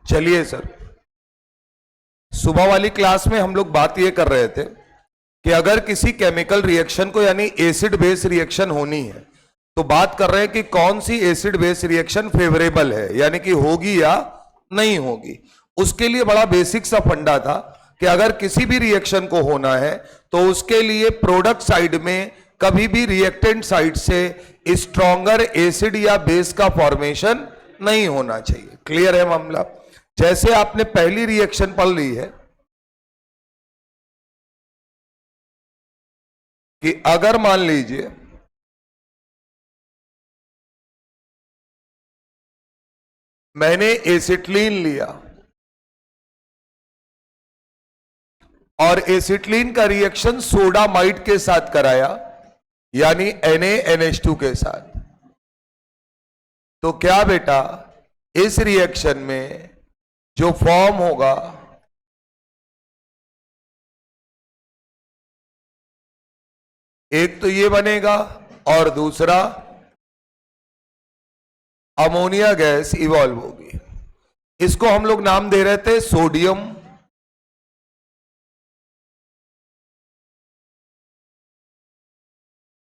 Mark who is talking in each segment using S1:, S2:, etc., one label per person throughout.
S1: चलिए सर, सुबह वाली क्लास में हम लोग बात ये कर रहे थे कि अगर किसी केमिकल रिएक्शन को यानी एसिड बेस रिएक्शन होनी है तो बात कर रहे हैं कि कौन सी एसिड बेस रिएक्शन फेवरेबल है, यानी कि होगी या नहीं होगी। उसके लिए बड़ा बेसिक सा फंडा था कि अगर किसी भी रिएक्शन को होना है तो उसके लिए प्रोडक्ट साइड में कभी भी रिएक्टेंट साइड से स्ट्रॉन्गर एसिड या बेस का फॉर्मेशन नहीं होना चाहिए। क्लियर है मामला? जैसे आपने पहली रिएक्शन पढ़ ली है कि अगर मान लीजिए मैंने एसिटिलीन लिया और एसिटिलीन का रिएक्शन सोडामाइड के साथ कराया यानी NaNH2 के साथ, तो क्या बेटा इस रिएक्शन में जो फॉर्म होगा एक तो ये बनेगा और दूसरा अमोनिया गैस इवॉल्व होगी। इसको हम लोग नाम दे रहे थे सोडियम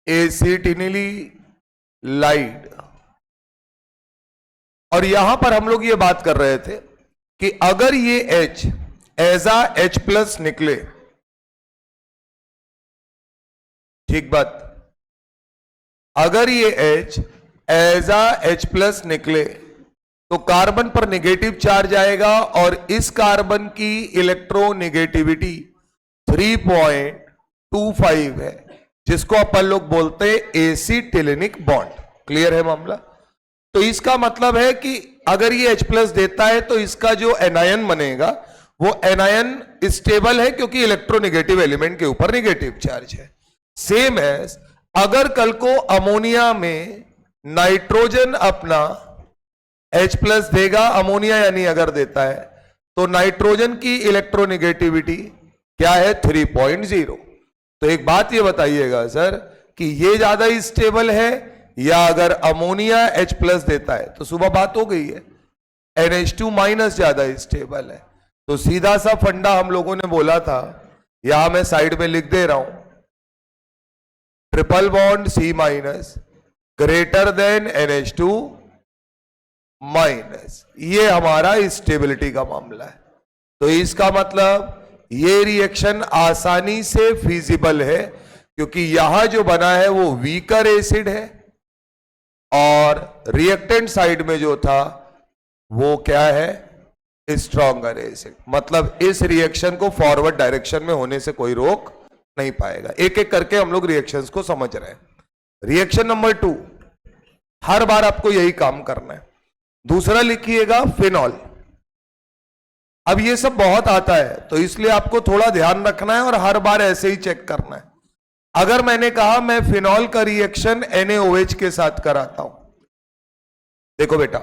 S1: एसिटिलीलाइड। और यहां पर हम लोग ये बात कर रहे थे कि अगर ये H एज आ H+ निकले, ठीक बात, अगर ये H एज आ H+ निकले तो कार्बन पर नेगेटिव चार्ज आएगा और इस कार्बन की इलेक्ट्रोनेगेटिविटी 3.25 है, जिसको अपन लोग बोलते हैं एसिटिलिनिक बॉन्ड। क्लियर है मामला? तो इसका मतलब है कि अगर ये H+ देता है तो इसका जो एनायन बनेगा वो एनायन स्टेबल है क्योंकि इलेक्ट्रोनेगेटिव एलिमेंट के ऊपर नेगेटिव चार्ज है। सेम एज अगर कल को अमोनिया में नाइट्रोजन अपना H+ देगा, अमोनिया यानी अगर देता है, तो नाइट्रोजन की इलेक्ट्रोनेगेटिविटी क्या है? 3.0। तो एक बात ये बताइएगा सर कि ये ज्यादा स्टेबल है या अगर अमोनिया H+ देता है, तो सुबह बात हो गई है NH2- ज्यादा स्टेबल है। तो सीधा सा फंडा हम लोगों ने बोला था, यहां मैं साइड में लिख दे रहा हूं, triple bond C- greater than NH2-, ये हमारा स्टेबिलिटी का मामला है। तो इसका मतलब ये रिएक्शन आसानी से फिजिबल है क्योंकि यहां जो बना है वो वीकर एसिड है और रिएक्टेंट साइड में जो था वो क्या है? Stronger acid. मतलब इस रिएक्शन को फॉरवर्ड डायरेक्शन में होने से कोई रोक नहीं पाएगा। एक एक करके हम लोग रिएक्शंस को समझ रहे हैं। रिएक्शन नंबर 2, हर बार आपको यही काम करना है। दूसरा लिखिएगा फिनॉल। अब ये सब बहुत आता है तो इसलिए आपको थोड़ा ध्यान रखना है और हर बार ऐसे ही चेक करना है। अगर मैंने कहा मैं फिनॉल का रिएक्शन NaOH के साथ कराता हूं, देखो बेटा,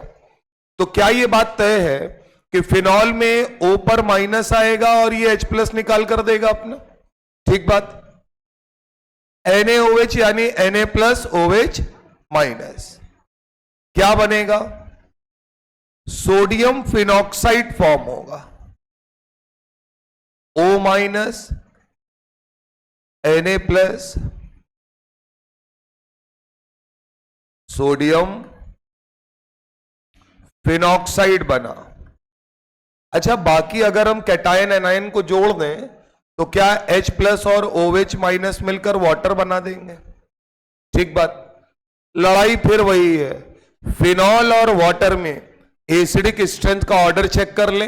S1: तो क्या ये बात तय है कि फिनॉल में O पर माइनस आएगा और ये H+ निकाल कर देगा अपना? ठीक बात। NaOH यानी Na+OH-, क्या बनेगा? सोडियम फिनॉक्साइड फॉर्म होगा, O-, Na+, सोडियम फिनॉक्साइड बना। अच्छा, बाकी अगर हम कैटायन एनायन को जोड़ दें तो क्या H+ और OH- मिलकर वाटर बना देंगे? ठीक बात। लड़ाई फिर वही है, फिनॉल और वाटर में एसिडिक स्ट्रेंथ का ऑर्डर चेक कर ले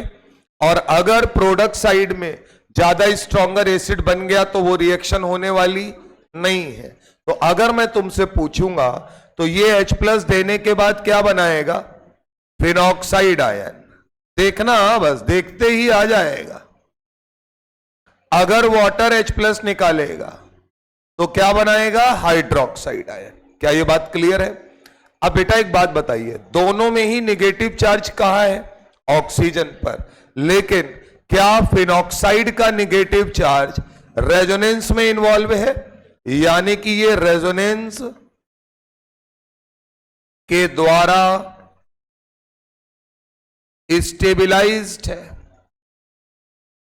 S1: और अगर प्रोडक्ट साइड में ज्यादा स्ट्रॉन्गर एसिड बन गया तो वो रिएक्शन होने वाली नहीं है। तो अगर मैं तुमसे पूछूंगा तो ये H+ देने के बाद क्या बनाएगा? Phenoxide ion. देखना, बस देखते ही आ जाएगा। अगर वाटर H+ निकालेगा तो क्या बनाएगा? Hydroxide ion. क्या ये बात क्लियर है? अब बेटा एक बात बताइए, दोनों में ही नेगेटिव चार्ज कहां है? ऑक्सीजन पर। लेकिन क्या फिनॉक्साइड का नेगेटिव चार्ज रेजोनेंस में इन्वॉल्व है? यानी कि ये रेजोनेंस के द्वारा स्टेबिलाइज्ड है।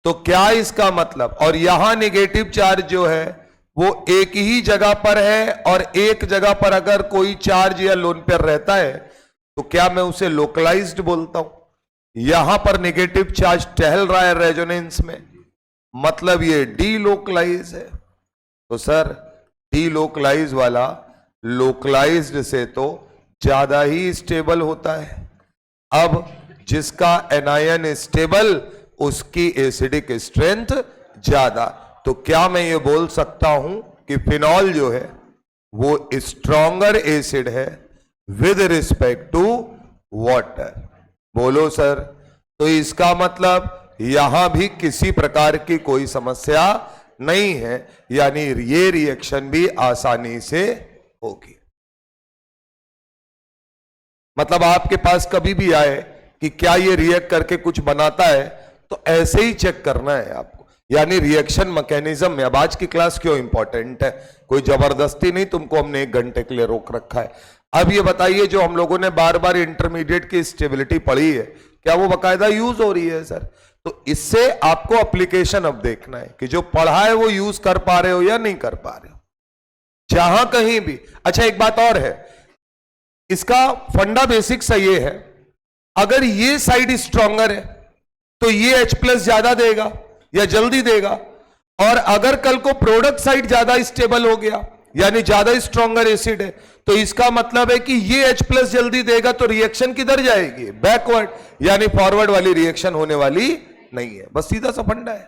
S1: तो क्या इसका मतलब, और यहां नेगेटिव चार्ज जो है वो एक ही जगह पर है, और एक जगह पर अगर कोई चार्ज या लोन पेयर रहता है तो क्या मैं उसे लोकलाइज्ड बोलता हूं। यहां पर नेगेटिव चार्ज टहल रहा है रेजोनेंस में, मतलब ये डीलोकलाइज है। तो सर डीलोकलाइज वाला लोकलाइज्ड से तो ज्यादा ही स्टेबल होता है। अब जिसका एनायन स्टेबल उसकी एसिडिक स्ट्रेंथ ज्यादा, तो क्या मैं ये बोल सकता हूं कि फिनॉल जो है वो स्ट्रॉन्गर एसिड है विद रिस्पेक्ट टू वाटर। बोलो सर। तो इसका मतलब यहां भी किसी प्रकार की कोई समस्या नहीं है, यानी ये रिएक्शन भी आसानी से होगी। मतलब आपके पास कभी भी आए कि क्या ये रिएक्ट करके कुछ बनाता है, तो ऐसे ही चेक करना है आपको, यानी रिएक्शन मैकेनिज्म में। अब आज की क्लास क्यों इंपॉर्टेंट है, कोई जबरदस्ती नहीं, तुमको हमने 1 घंटे के लिए रोक रखा है। अब ये बताइए, जो हम लोगों ने बार बार इंटरमीडिएट की स्टेबिलिटी पढ़ी है, क्या वो बाकायदा यूज हो रही है सर? तो इससे आपको एप्लीकेशन अब देखना है कि जो पढ़ा है वो यूज कर पा रहे हो या नहीं कर पा रहे हो, जहां कहीं भी। अच्छा एक बात और है, इसका फंडा बेसिक सा ये है, अगर ये साइड स्ट्रॉन्गर है तो ये H+ ज्यादा देगा या जल्दी देगा, और अगर कल को प्रोडक्ट साइड ज्यादा स्टेबल हो गया यानी ज्यादा स्ट्रॉन्गर एसिड है, तो इसका मतलब है कि ये H+ जल्दी देगा, तो रिएक्शन किधर जाएगी? बैकवर्ड, यानी फॉरवर्ड वाली रिएक्शन होने वाली नहीं है। बस सीधा सा फंडा है।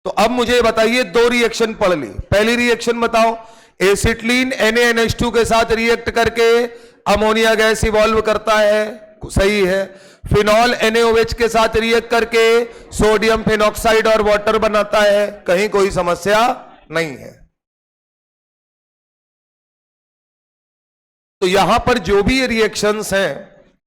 S1: तो अब मुझे बताइए, 2 रिएक्शन पढ़ ली। पहली रिएक्शन बताओ, एसिटिलीन NaNH2 के साथ रिएक्ट करके अमोनिया गैस इवॉल्व करता है, सही है। फिनॉल NaOH के साथ रिएक्ट करके सोडियम फिनॉक्साइड और वाटर बनाता है, कहीं कोई समस्या नहीं है। तो यहां पर जो भी ये रिएक्शंस हैं,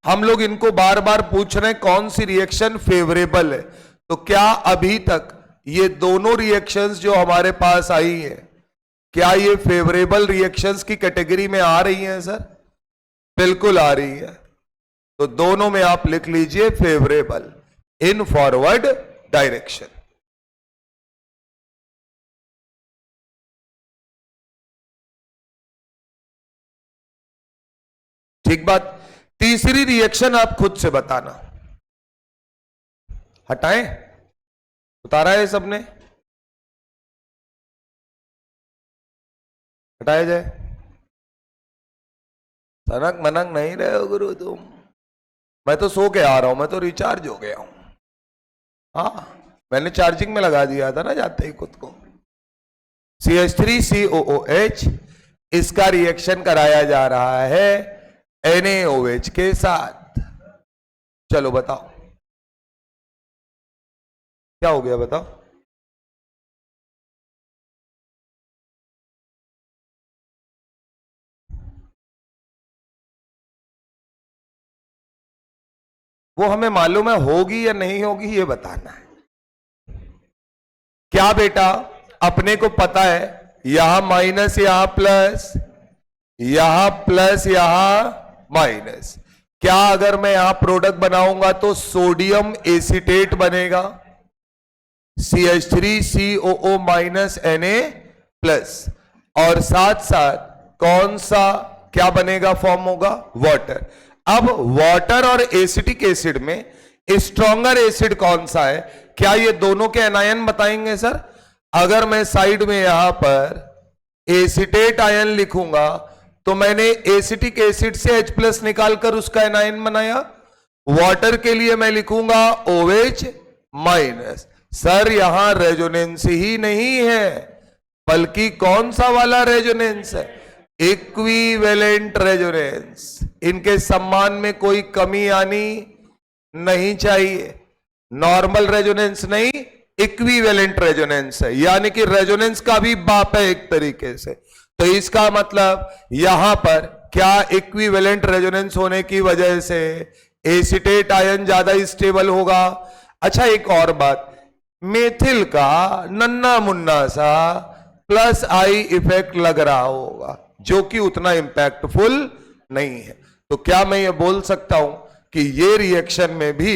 S1: हम लोग इनको बार बार पूछ रहे हैं कौन सी रिएक्शन फेवरेबल है। तो क्या अभी तक ये दोनों रिएक्शंस जो हमारे पास आई हैं, क्या ये फेवरेबल रिएक्शंस की कैटेगरी में आ रही हैं सर? बिल्कुल आ रही है। तो दोनों में आप लिख लीजिए फेवरेबल इन फॉरवर्ड डायरेक्शन। ठीक बात। तीसरी रिएक्शन आप खुद से बताना। हटाएं, उतारा है सबने, हटाया जाए। सनक मनक नहीं रहे हो गुरु तुम। मैं तो सो के आ रहा हूं, मैं तो रिचार्ज हो गया हूं। हाँ, मैंने चार्जिंग में लगा दिया था ना जाते ही खुद को। CH3COOH, इसका रिएक्शन कराया जा रहा है NaOH के साथ। चलो बताओ क्या हो गया, बताओ। वो हमें मालूम है, होगी या नहीं होगी ये बताना है। क्या बेटा, अपने को पता है यहां माइनस यहां प्लस, यहां प्लस यहां माइनस। क्या अगर मैं यहां प्रोडक्ट बनाऊंगा तो सोडियम एसीटेट बनेगा, CH3COO माइनस Na+, और साथ साथ कौन सा क्या बनेगा, फॉर्म होगा वाटर। अब वाटर और एसिटिक एसिड में स्ट्रॉन्गर एसिड कौन सा है? क्या ये दोनों के एनायन बताएंगे सर? अगर मैं साइड में यहां पर एसिटेट आयन लिखूंगा तो मैंने एसिटिक एसिड से H+ निकालकर उसका एनायन बनाया। वाटर के लिए मैं लिखूंगा OH-। सर यहां रेजोनेंस ही नहीं है, बल्कि कौन सा वाला रेजोनेंस है? Equivalent resonance. इनके सम्मान में कोई कमी आनी नहीं चाहिए। नॉर्मल रेजोनेंस नहीं, इक्विवेलेंट रेजोनेंस है, यानी कि रेजोनेंस का भी बाप है एक तरीके से। तो इसका मतलब यहां पर क्या इक्विवेलेंट रेजोनेंस होने की वजह से एसिटेट आयन ज्यादा स्टेबल होगा। अच्छा एक और बात, मेथिल का नन्ना मुन्ना सा +I इफेक्ट लग रहा होगा, जो कि उतना इंपैक्टफुल नहीं है। तो क्या मैं ये बोल सकता हूं कि ये रिएक्शन में भी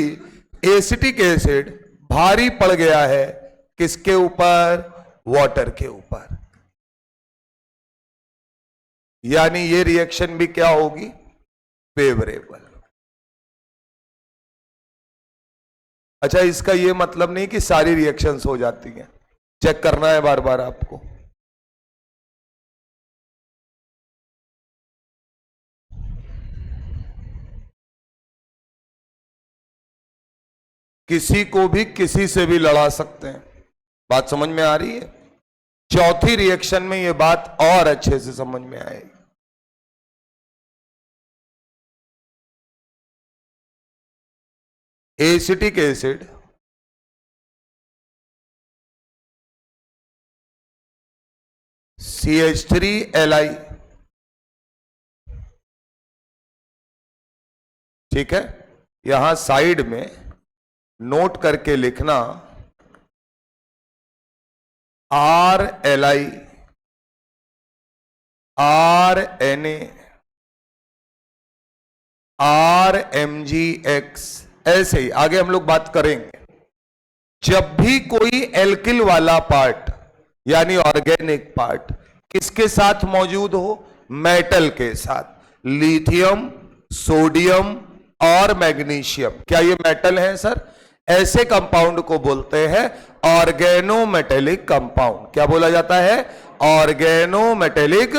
S1: एसिटिक एसिड भारी पड़ गया है किसके ऊपर? वाटर के ऊपर। यानी ये रिएक्शन भी क्या होगी? फेवरेबल। अच्छा, इसका ये मतलब नहीं कि सारी रिएक्शंस हो जाती हैं, चेक करना है बार बार आपको। किसी को भी किसी से भी लड़ा सकते हैं। बात समझ में आ रही है? चौथी रिएक्शन में ये बात और अच्छे से समझ में आएगी। एसिटिक एसिड CH3Li, ठीक है, यहां साइड में नोट करके लिखना RLi RNA RMgX, ऐसे ही आगे हम लोग बात करेंगे। जब भी कोई एल्किल वाला पार्ट यानी ऑर्गेनिक पार्ट किसके साथ मौजूद हो? मेटल के साथ। लिथियम, सोडियम और मैग्नीशियम, क्या ये मेटल है सर? ऐसे कंपाउंड को बोलते हैं ऑर्गेनोमेटेलिक कंपाउंड। क्या बोला जाता है? Organometallic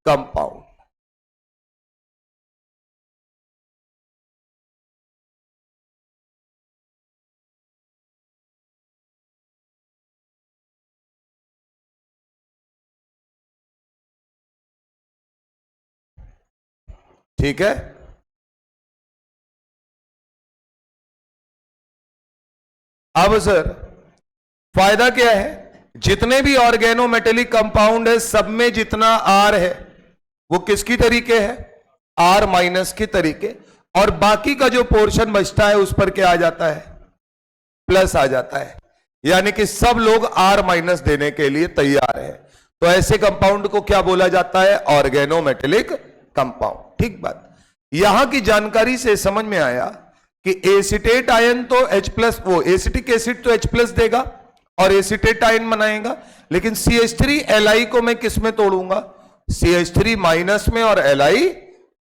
S1: compound. ठीक है, अब सर फायदा क्या है? जितने भी ऑर्गेनोमेटेलिक कंपाउंड है सब में जितना आर है वो किसकी तरीके है? आर माइनस के तरीके, और बाकी का जो पोर्शन बचता है उस पर क्या आ जाता है? प्लस आ जाता है। यानी कि सब लोग आर माइनस देने के लिए तैयार है। तो ऐसे कंपाउंड को क्या बोला जाता है? Organometallic compound. ठीक बात। यहां की जानकारी से समझ में आया कि एसिटेट आयन तो H प्लस, वो एसिटिक एसिड तो H प्लस देगा और एसिटेट आयन बनाएगा, लेकिन CH3Li को मैं किस में तोड़ूंगा? CH3 माइनस में और Li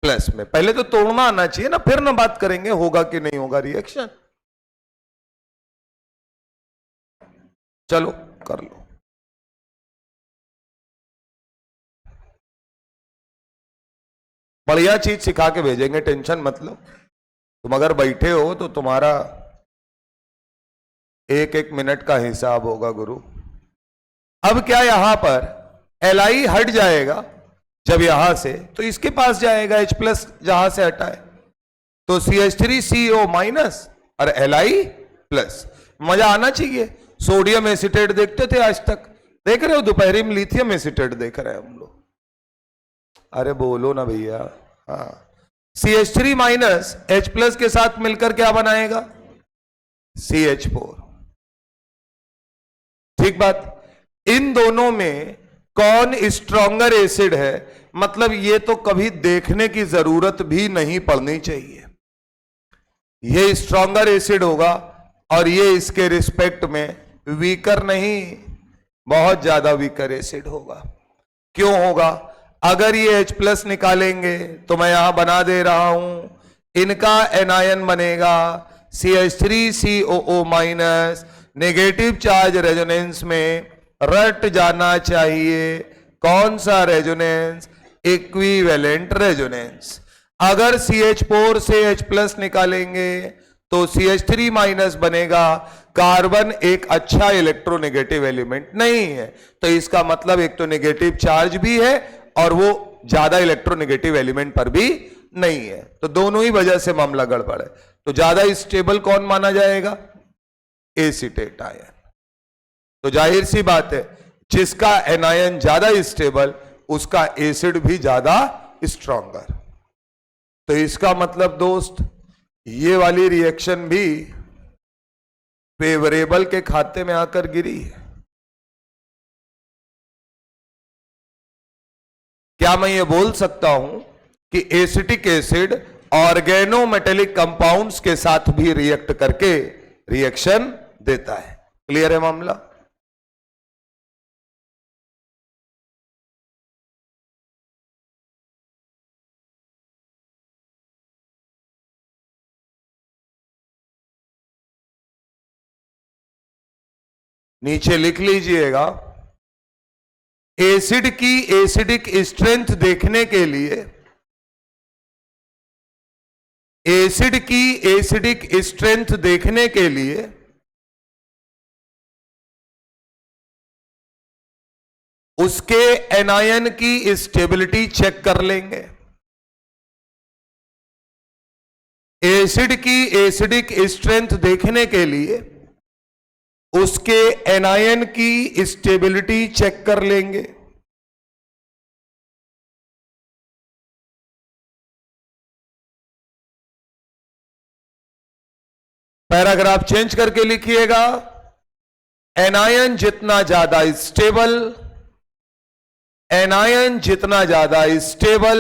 S1: प्लस में। पहले तो तोड़ना आना चाहिए ना, फिर ना बात करेंगे होगा कि नहीं होगा रिएक्शन। चलो कर लो। बढ़िया चीज सिखा के भेजेंगे, टेंशन मत लो। तुम अगर बैठे हो तो तुम्हारा एक एक मिनट का हिसाब होगा गुरु। अब क्या यहां पर Li हट जाएगा जब यहां से, तो इसके पास जाएगा H प्लस, जहां से हटा है तो CH3CO माइनस और Li प्लस। मजा आना चाहिए। सोडियम एसिटेट देखते थे आज तक, देख रहे हो? दोपहरी में लिथियम एसिटेट देख रहे हैं हम लोग। अरे बोलो ना भैया। हाँ, CH3 माइनस H प्लस के साथ मिलकर क्या बनाएगा? CH4। ठीक बात। इन दोनों में कौन स्ट्रॉन्गर एसिड है? मतलब ये तो कभी देखने की जरूरत भी नहीं पड़नी चाहिए। ये स्ट्रॉन्गर एसिड होगा और ये इसके रिस्पेक्ट में वीकर नहीं, बहुत ज्यादा वीकर एसिड होगा। क्यों होगा? अगर ये H प्लस निकालेंगे तो मैं यहां बना दे रहा हूं, इनका एनायन बनेगा CH3COO minus, negative charge resonance में रट जाना चाहिए। कौन सा रेजोनेंस? Equivalent resonance. अगर CH4 से H प्लस निकालेंगे तो CH3 माइनस बनेगा। कार्बन एक अच्छा इलेक्ट्रोनेगेटिव एलिमेंट नहीं है, तो इसका मतलब एक तो नेगेटिव चार्ज भी है और वो ज्यादा इलेक्ट्रोनेगेटिव एलिमेंट पर भी नहीं है, तो दोनों ही वजह से मामला गड़बड़ है। तो ज्यादा स्टेबल कौन माना जाएगा? Acetate ion. तो जाहिर सी बात है, जिसका एनायन ज्यादा स्टेबल उसका एसिड भी ज्यादा स्ट्रॉन्गर। तो इसका मतलब दोस्त ये वाली रिएक्शन भी फेवरेबल के खाते में आकर गिरी है। क्या मैं ये बोल सकता हूं कि एसिटिक एसिड ऑर्गेनोमेटेलिक कंपाउंड्स के साथ भी रिएक्ट करके रिएक्शन देता है। क्लियर है मामला? नीचे लिख लीजिएगा, एसिड की एसिडिक स्ट्रेंथ देखने के लिए, एसिड की एसिडिक स्ट्रेंथ देखने के लिए उसके एनायन की स्टेबिलिटी चेक कर लेंगे। एसिड की एसिडिक स्ट्रेंथ देखने के लिए उसके एनायन की स्टेबिलिटी चेक कर लेंगे। पैराग्राफ चेंज करके लिखिएगा, एनायन जितना ज्यादा स्टेबल, एनायन जितना ज्यादा स्टेबल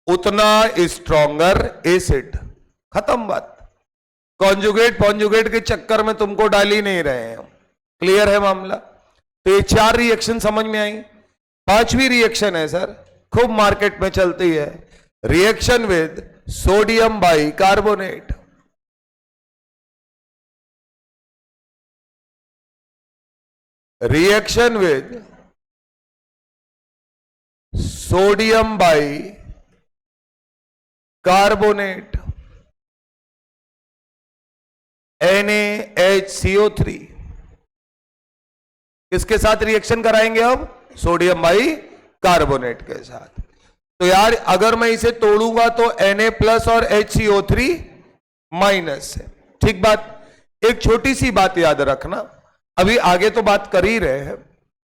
S1: उतना स्ट्रॉन्गर एसिड। खत्म बात। कॉन्जुगेट पॉन्जुगेट के चक्कर में तुमको डाल ही नहीं रहे हैं हम। क्लियर है मामला? तो ये 4 रिएक्शन समझ में आई। 5वीं रिएक्शन है सर, खूब मार्केट में चलती है, reaction with sodium bicarbonate. Reaction with sodium bicarbonate NaHCO3 किसके साथ रिएक्शन कराएंगे अब? सोडियम बाइकार्बोनेट के साथ। तो यार अगर मैं इसे तोड़ूंगा तो Na+ और HCO3- है। ठीक बात। एक छोटी सी बात याद रखना, अभी आगे तो बात कर ही रहे हैं,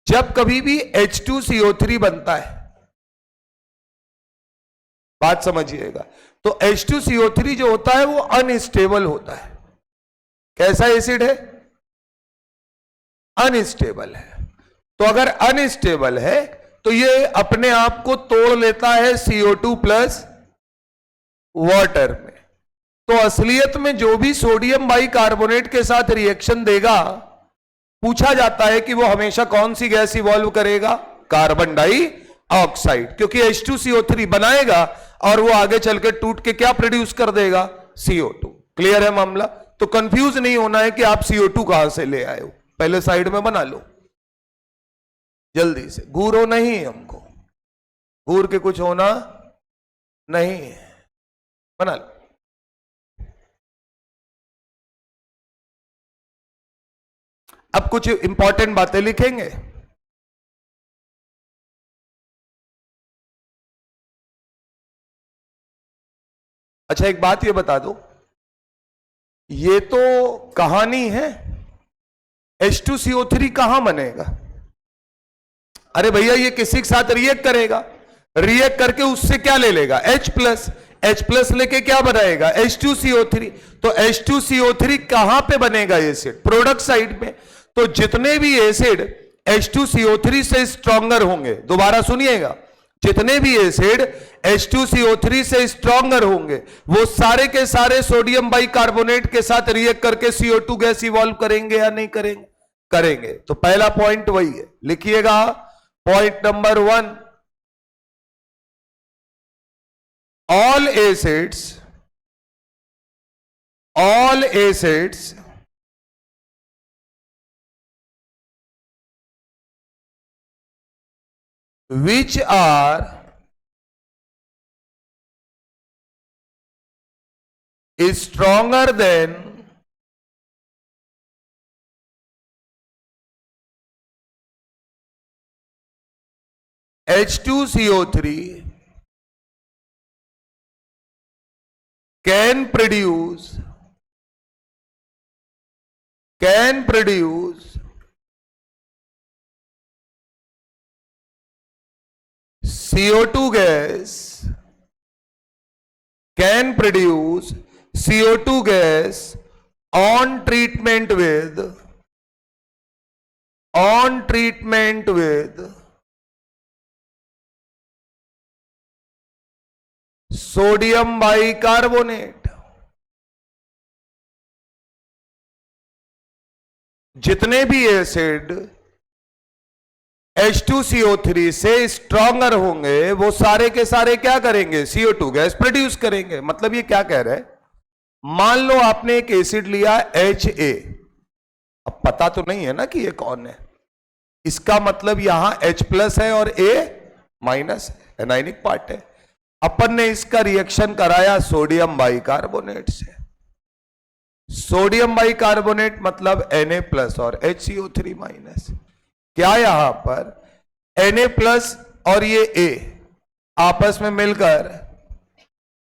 S1: जब कभी भी H2CO3 बनता है, बात समझिएगा, तो H2CO3 जो होता है वो अनस्टेबल होता है। कैसा एसिड है? अनस्टेबल है। तो अगर अनस्टेबल है तो ये अपने आप को तोड़ लेता है CO2+ वाटर में। तो असलियत में जो भी सोडियम बाइकार्बोनेट के साथ रिएक्शन देगा, पूछा जाता है कि वो हमेशा कौन सी गैस इवॉल्व करेगा? कार्बन डाइऑक्साइड, क्योंकि H2CO3 बनाएगा और वो आगे चल के टूट के क्या प्रोड्यूस कर देगा? CO2। क्लियर है मामला? तो कंफ्यूज नहीं होना है कि आप CO2 कहां से ले आए हो, पहले साइड में बना लो जल्दी से। घूरो नहीं, हमको घूर के कुछ होना नहीं है, बना लो। अब कुछ इंपॉर्टेंट बातें लिखेंगे। अच्छा एक बात ये बता दो, ये तो कहानी है, H2CO3 कहां बनेगा? अरे भैया ये किसी के साथ रिएक्ट करेगा, रिएक्ट करके उससे क्या ले लेगा? H+ लेके क्या बनाएगा? H2CO3। तो H2CO3 कहां पे बनेगा एसिड? प्रोडक्ट साइड में। तो जितने भी एसिड H2CO3 से स्ट्रॉन्गर होंगे, दोबारा सुनिएगा, जितने भी एसिड H2CO3 से स्ट्रॉन्गर होंगे वो सारे के सारे सोडियम बाइकार्बोनेट के साथ रिएक्ट करके CO2 गैस इवॉल्व करेंगे या नहीं करेंगे? करेंगे। तो पहला पॉइंट वही है, लिखिएगा point number 1, all acids which are stronger than H2CO3 can produce CO2 gas, can produce CO2 gas on treatment with sodium bicarbonate. जितने भी एसिड H2CO3 से स्ट्रॉन्गर होंगे वो सारे के सारे क्या करेंगे, CO2 गैस प्रोड्यूस करेंगे। मतलब ये क्या कह रहा है, मान लो आपने एक एसिड लिया HA, अब पता तो नहीं है ना कि ये कौन है, इसका मतलब यहां H+ है और A- है, एनायनिक पार्ट है। अपन ने इसका रिएक्शन कराया सोडियम बाइकार्बोनेट से। सोडियम बाइकार्बोनेट मतलब Na+ और HCO3-। क्या यहां पर Na+ और ये A आपस में मिलकर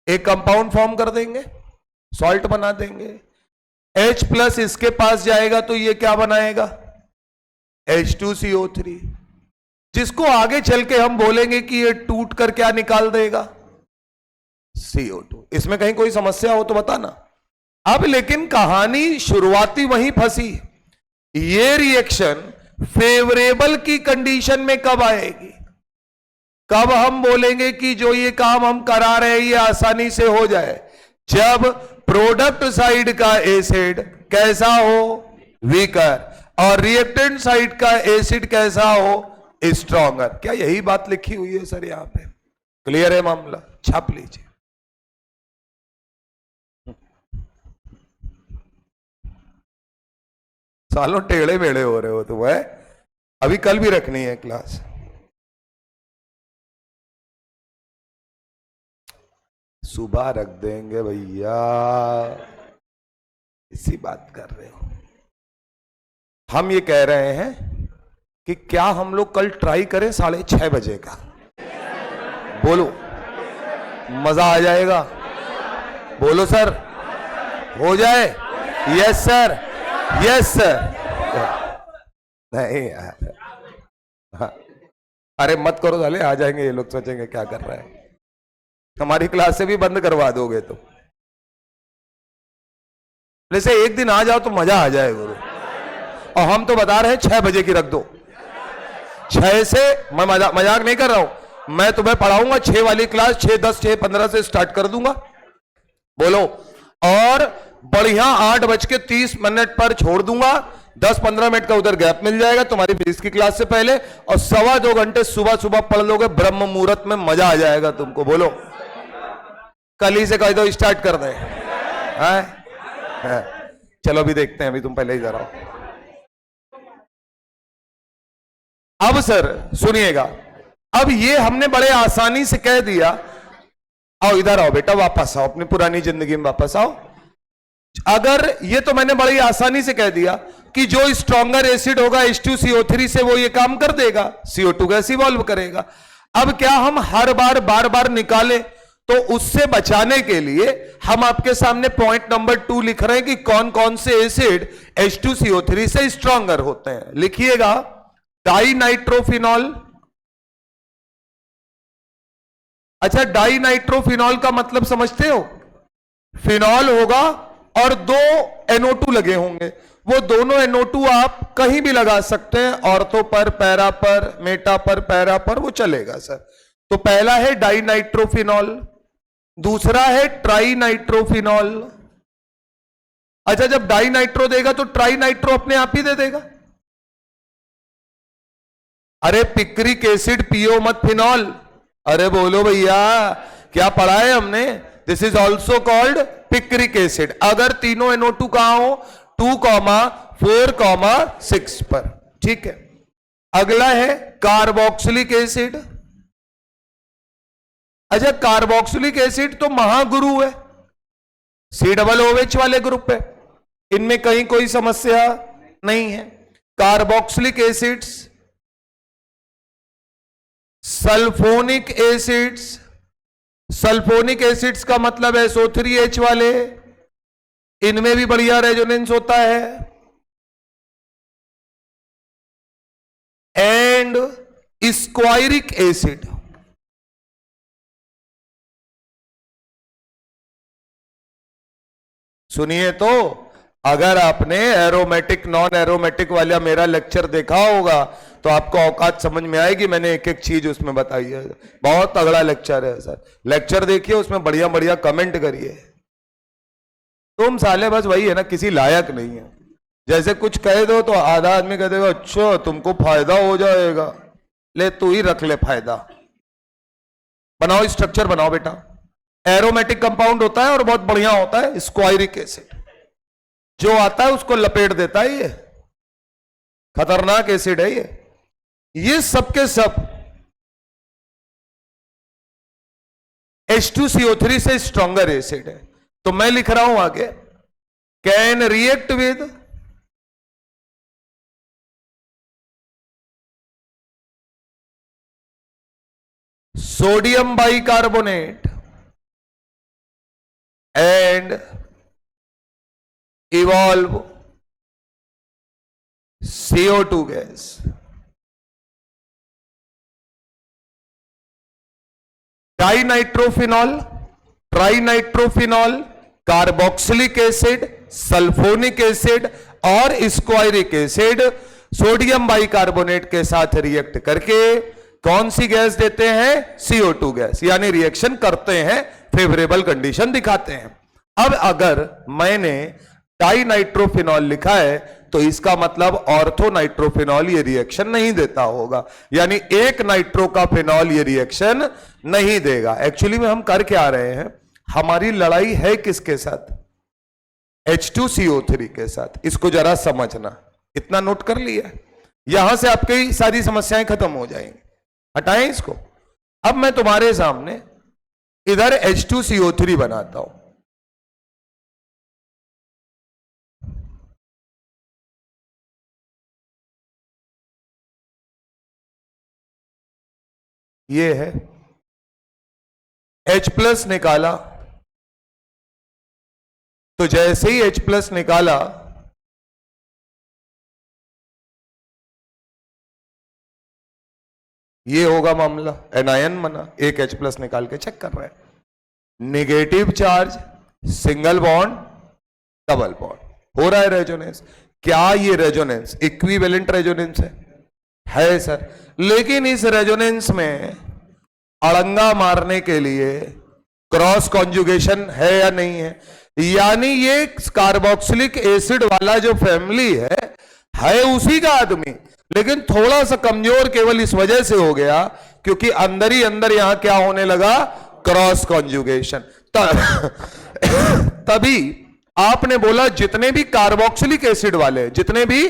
S1: एक कंपाउंड फॉर्म कर देंगे, सॉल्ट बना देंगे। H+ इसके पास जाएगा तो ये क्या बनाएगा, H2CO3, जिसको आगे चल के हम बोलेंगे कि ये टूट कर क्या निकाल देगा, CO2। इसमें कहीं कोई समस्या हो तो बताना। अब लेकिन कहानी शुरुआती वहीं फंसी। ये रिएक्शन फेवरेबल की कंडीशन में कब आएगी, कब हम बोलेंगे कि जो ये काम हम करा रहे हैं ये आसानी से हो जाए, जब प्रोडक्ट साइड का एसिड कैसा हो, वीकर, और रिएक्टेंट साइड का एसिड कैसा हो, स्ट्रॉन्गर। क्या यही बात लिखी हुई है सर यहां पे? क्लियर है मामला, छाप लीजिए। सालों टेढ़े मेढ़े हो रहे हो तुम, है? अभी कल भी रखनी है क्लास। सुबह रख देंगे भैया, इसी बात कर रहे हो। हम ये कह रहे हैं कि क्या हम लोग कल ट्राई करें 6:30 बजे का? बोलो, मजा आ जाएगा। बोलो सर, हो जाए? Yes sir, yes sir. नहीं यार, हाँ। अरे मत करो साले, आ जाएंगे ये लोग, सोचेंगे क्या कर रहा है। हमारी क्लास से भी बंद करवा दोगे तो। जैसे एक दिन आ जाओ तो मजा आ जाए गुरु। और हम तो बता रहे हैं 6 बजे की रख दो। 6 से, मैं मजाक नहीं कर रहा हूं, मैं तुम्हें पढ़ाऊंगा 6 वाली क्लास 6:10 6:15 से स्टार्ट कर दूंगा। बोलो, और बढ़िया 8:30 पर छोड़ दूंगा। 10-15 मिनट का उधर गैप मिल जाएगा तुम्हारी फिजिक्स की क्लास से पहले, और 2.25 घंटे सुबह सुबह पढ़ लोगे, ब्रह्म मुहूर्त में मजा आ जाएगा तुमको। बोलो, कल ही से कह दो स्टार्ट कर दें। चलो अभी देखते हैं, अभी तुम पहले ही जा रहा हो। अब सर सुनिएगा, अब ये हमने बड़े आसानी से कह दिया। आओ इधर आओ बेटा, वापस आओ अपनी पुरानी जिंदगी में वापस आओ। अगर ये तो मैंने बड़ी आसानी से कह दिया कि जो स्ट्रॉन्गर एसिड होगा H2CO3 से वो ये काम कर देगा, CO2 गैस इवॉल्व करेगा। अब क्या हम हर बार बार बार निकालें? तो उससे बचाने के लिए हम आपके सामने पॉइंट नंबर 2 लिख रहे हैं कि कौन कौन से एसिड H2CO3 से स्ट्रॉन्गर होते हैं। लिखिएगा, डाइनाइट्रोफिनॉल। अच्छा, डाइनाइट्रोफिनॉल का मतलब समझते हो? फिनॉल होगा और 2 NO2 लगे होंगे। वो दोनों NO2 आप कहीं भी लगा सकते हैं, ऑर्थो पर, पैरा पर, मेटा पर, पैरा पर, वो चलेगा सर। तो पहला है डाइनाइट्रोफिनॉल, दूसरा है ट्राइनाइट्रोफिनॉल। अच्छा, जब डाइनाइट्रो देगा तो ट्राइनाइट्रो अपने आप ही दे देगा। अरे पिक्रिक एसिड पियो मत फिनॉल। अरे बोलो भैया, क्या पढ़ा है हमने? This is also called picric acid. अगर तीनों NO2 कहां हो, 2,4,6 पर। ठीक है, अगला है कार्बोक्सिलिक एसिड। अच्छा, कार्बोक्सिलिक एसिड तो महागुरु है, COOH वाले ग्रुप है, इनमें कहीं कोई समस्या नहीं है। Carboxylic acids, sulphonic acids. Sulphonic acids का मतलब है SO3H वाले, इनमें भी बढ़िया रेजोनेंस होता है। And squaric acid. सुनिए तो, अगर आपने एरोमेटिक नॉन एरोमेटिक वाला मेरा लेक्चर देखा होगा तो आपको औकात समझ में आएगी। मैंने एक एक चीज उसमें बताई है। बहुत तगड़ा लेक्चर है सर, लेक्चर देखिए, उसमें बढ़िया बढ़िया कमेंट करिए। तुम साले बस वही है ना, किसी लायक नहीं है। जैसे कुछ कह दो तो आधा आदमी कह देगा अच्छा तुमको फायदा हो जाएगा, ले तू ही रख ले फायदा। बनाओ स्ट्रक्चर बनाओ बेटा। एरोमेटिक कंपाउंड होता है और बहुत बढ़िया होता है स्क्वायरिक एसिड, जो आता है उसको लपेट देता है। ये खतरनाक एसिड है ये सब के सब H2CO3 से स्ट्रॉन्गर एसिड है। तो मैं लिख रहा हूं आगे, can react with sodium bicarbonate and evolve CO2 gas. Dinitrophenol, trinitrophenol, carboxylic acid, sulphonic acid और स्क्वायरिक एसिड सोडियम बाइकार्बोनेट के साथ रिएक्ट करके कौन सी गैस देते हैं? CO2 गैस, यानी रिएक्शन करते हैं, फेवरेबल कंडीशन दिखाते हैं। अब अगर मैंने डाइनाइट्रोफिनॉल लिखा है तो इसका मतलब ऑर्थोनाइट्रोफिनॉल ये रिएक्शन नहीं देता होगा, यानी एक नाइट्रो का फिनॉल ये रिएक्शन नहीं देगा। एक्चुअली में हम कर क्या रहे हैं, हमारी लड़ाई है किसके साथ? H2CO3 के साथ। इसको जरा समझना, इतना नोट कर लिया, यहां से आपकी सारी समस्याएं खत्म हो जाएंगी। हटाएं इसको। अब मैं तुम्हारे सामने इधर H2CO3 बनाता हूं। ये है H+ निकाला, तो जैसे ही H+ निकाला ये होगा मामला, एनायन बना। एक H+ निकाल के चेक कर रहे हैं, negative charge, single bond, double bond, हो रहा है रेजोनेंस। क्या ये रेजोनेंस इक्विवेलेंट रेजोनेंस है सर? लेकिन इस रेजोनेंस में अड़ंगा मारने के लिए क्रॉस कॉन्जुगेशन है या नहीं है? यानी ये कार्बोक्सिलिक एसिड वाला जो फैमिली है उसी का आदमी, लेकिन थोड़ा सा कमजोर केवल इस वजह से हो गया क्योंकि अंदर ही अंदर यहां क्या होने लगा? Cross conjugation. तभी आपने बोला जितने भी कार्बोक्सिलिक एसिड वाले, जितने भी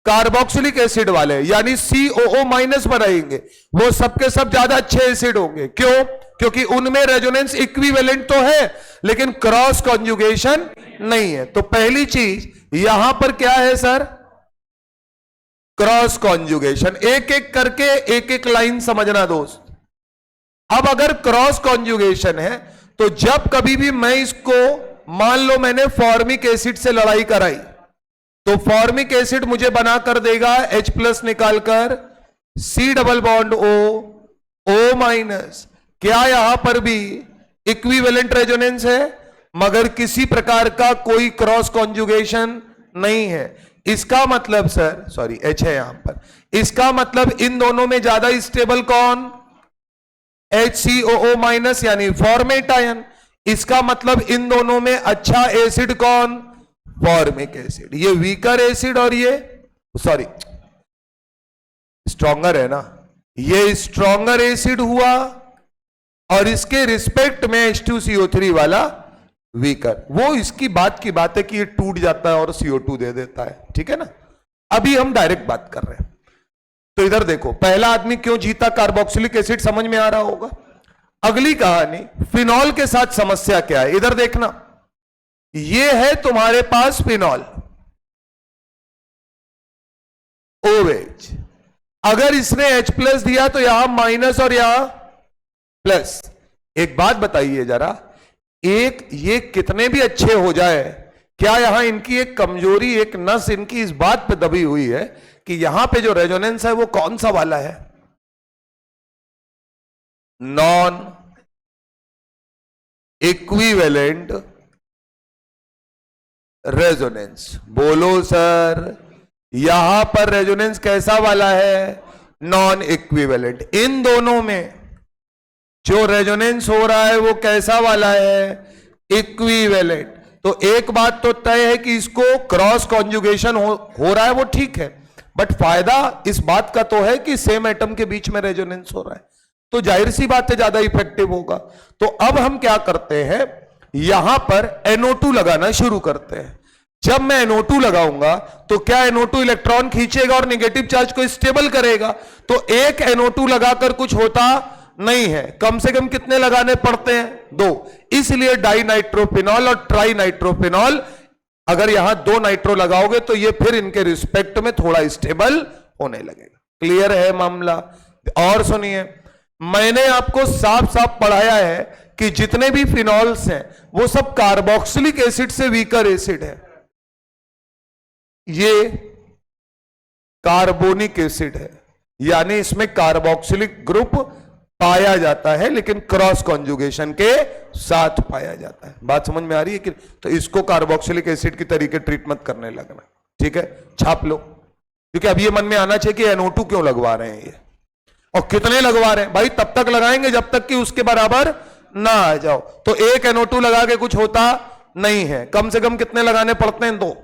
S1: कार्बोक्सिलिक एसिड वाले यानी COO- बनाएंगे, वो सबके सब ज्यादा अच्छे एसिड होंगे। क्यों? क्योंकि उनमें रेजोनेंस इक्विवेलेंट तो है लेकिन क्रॉस कॉन्जुगेशन नहीं है। तो पहली चीज यहां पर क्या है सर? Cross conjugation. एक एक करके एक एक लाइन समझना दोस्त। अब अगर क्रॉस कॉन्जुगेशन है तो जब कभी भी मैं इसको, मान लो मैंने फॉर्मिक एसिड से लड़ाई कराई, तो फॉर्मिक एसिड मुझे बना कर देगा H+ निकालकर C डबल बॉन्ड O, क्या यहां पर भी इक्विवेलेंट रेजोनेंस है? मगर किसी प्रकार का कोई क्रॉस कॉन्जुगेशन नहीं है। इसका मतलब सर, सॉरी H है यहां पर, इसका मतलब इन दोनों में ज्यादा स्टेबल कौन? HCOO- यानी फॉर्मेट आयन। इसका मतलब इन दोनों में अच्छा एसिड कौन? Formic acid. ये वीकर एसिड और ये सॉरी स्ट्रॉन्गर है ना, ये स्ट्रॉन्गर एसिड हुआ और इसके रिस्पेक्ट में H2CO3 वाला वीकर। वो इसकी बात की बात है कि ये टूट जाता है और CO2 दे देता है, ठीक है ना। अभी हम डायरेक्ट बात कर रहे हैं। तो इधर देखो, पहला आदमी क्यों जीता? कार्बोक्सिलिक एसिड, समझ में आ रहा होगा। अगली कहानी फिनॉल के साथ समस्या क्या है, इधर देखना। ये है तुम्हारे पास फिनॉल OH, अगर इसने H+ दिया तो यहां माइनस और यहां प्लस। एक बात बताइए जरा, एक ये कितने भी अच्छे हो जाए, क्या यहां इनकी एक कमजोरी, एक नस इनकी इस बात पे दबी हुई है कि यहां पे जो रेजोनेंस है वो कौन सा वाला है? Non equivalent resonance. बोलो सर, यहां पर रेजोनेंस कैसा वाला है? Non equivalent. इन दोनों में जो रेजोनेंस हो रहा है वो कैसा वाला है? इक्विवेलेंट। तो एक बात तो तय है कि इसको क्रॉस कॉन्जुगेशन हो रहा है, वो ठीक है, बट फायदा इस बात का तो है कि सेम एटम के बीच में रेजोनेंस हो रहा है, तो जाहिर सी बात है ज्यादा इफेक्टिव होगा। तो अब हम क्या करते हैं, यहां पर NO2 लगाना शुरू करते हैं। जब मैं NO2 लगाऊंगा तो क्या NO2 इलेक्ट्रॉन खींचेगा और नेगेटिव चार्ज को स्टेबल करेगा? तो एक NO2 लगाकर कुछ होता नहीं है, कम से कम कितने लगाने पड़ते हैं? 2। इसलिए डाई नाइट्रोफिनॉल और ट्राई नाइट्रोफिनॉल, अगर यहां 2 नाइट्रो लगाओगे तो ये फिर इनके रिस्पेक्ट में थोड़ा स्टेबल होने लगेगा। क्लियर है मामला? और सुनिए, मैंने आपको साफ साफ पढ़ाया है कि जितने भी फिनॉल्स हैं वो सब कार्बोक्सिलिक एसिड से वीकर एसिड है। ये कार्बोनिक एसिड है, यानी इसमें कार्बोक्सिलिक ग्रुप पाया जाता है, लेकिन क्रॉस कॉन्जुगेशन के साथ पाया जाता है। बात समझ में आ रही है कि? तो इसको कार्बोक्सिलिक एसिड की तरीके ट्रीट मत करने लगना, ठीक है? छाप लो, क्योंकि अब ये मन में आना चाहिए कि NO2 क्यों लगवा रहे हैं ये, और कितने लगवा रहे हैं। भाई तब तक लगाएंगे जब तक कि उसके बराबर ना आ जाओ। तो एक NO2 लगा के कुछ होता नहीं है, कम से कम कितने लगाने पड़ते हैं? 2।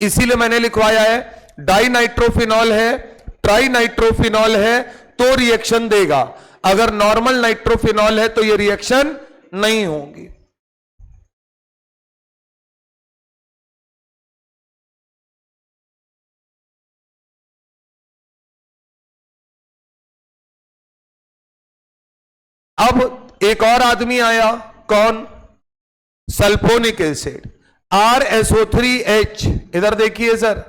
S1: इसीलिए मैंने लिखवाया है डाई नाइट्रोफिनॉल है, ट्राई नाइट्रोफिनॉल है तो रिएक्शन देगा, अगर नॉर्मल नाइट्रोफिनॉल है तो ये रिएक्शन नहीं होगी। अब एक और आदमी आया, कौन? Sulphonic acid, RSO3H। इधर देखिए सर,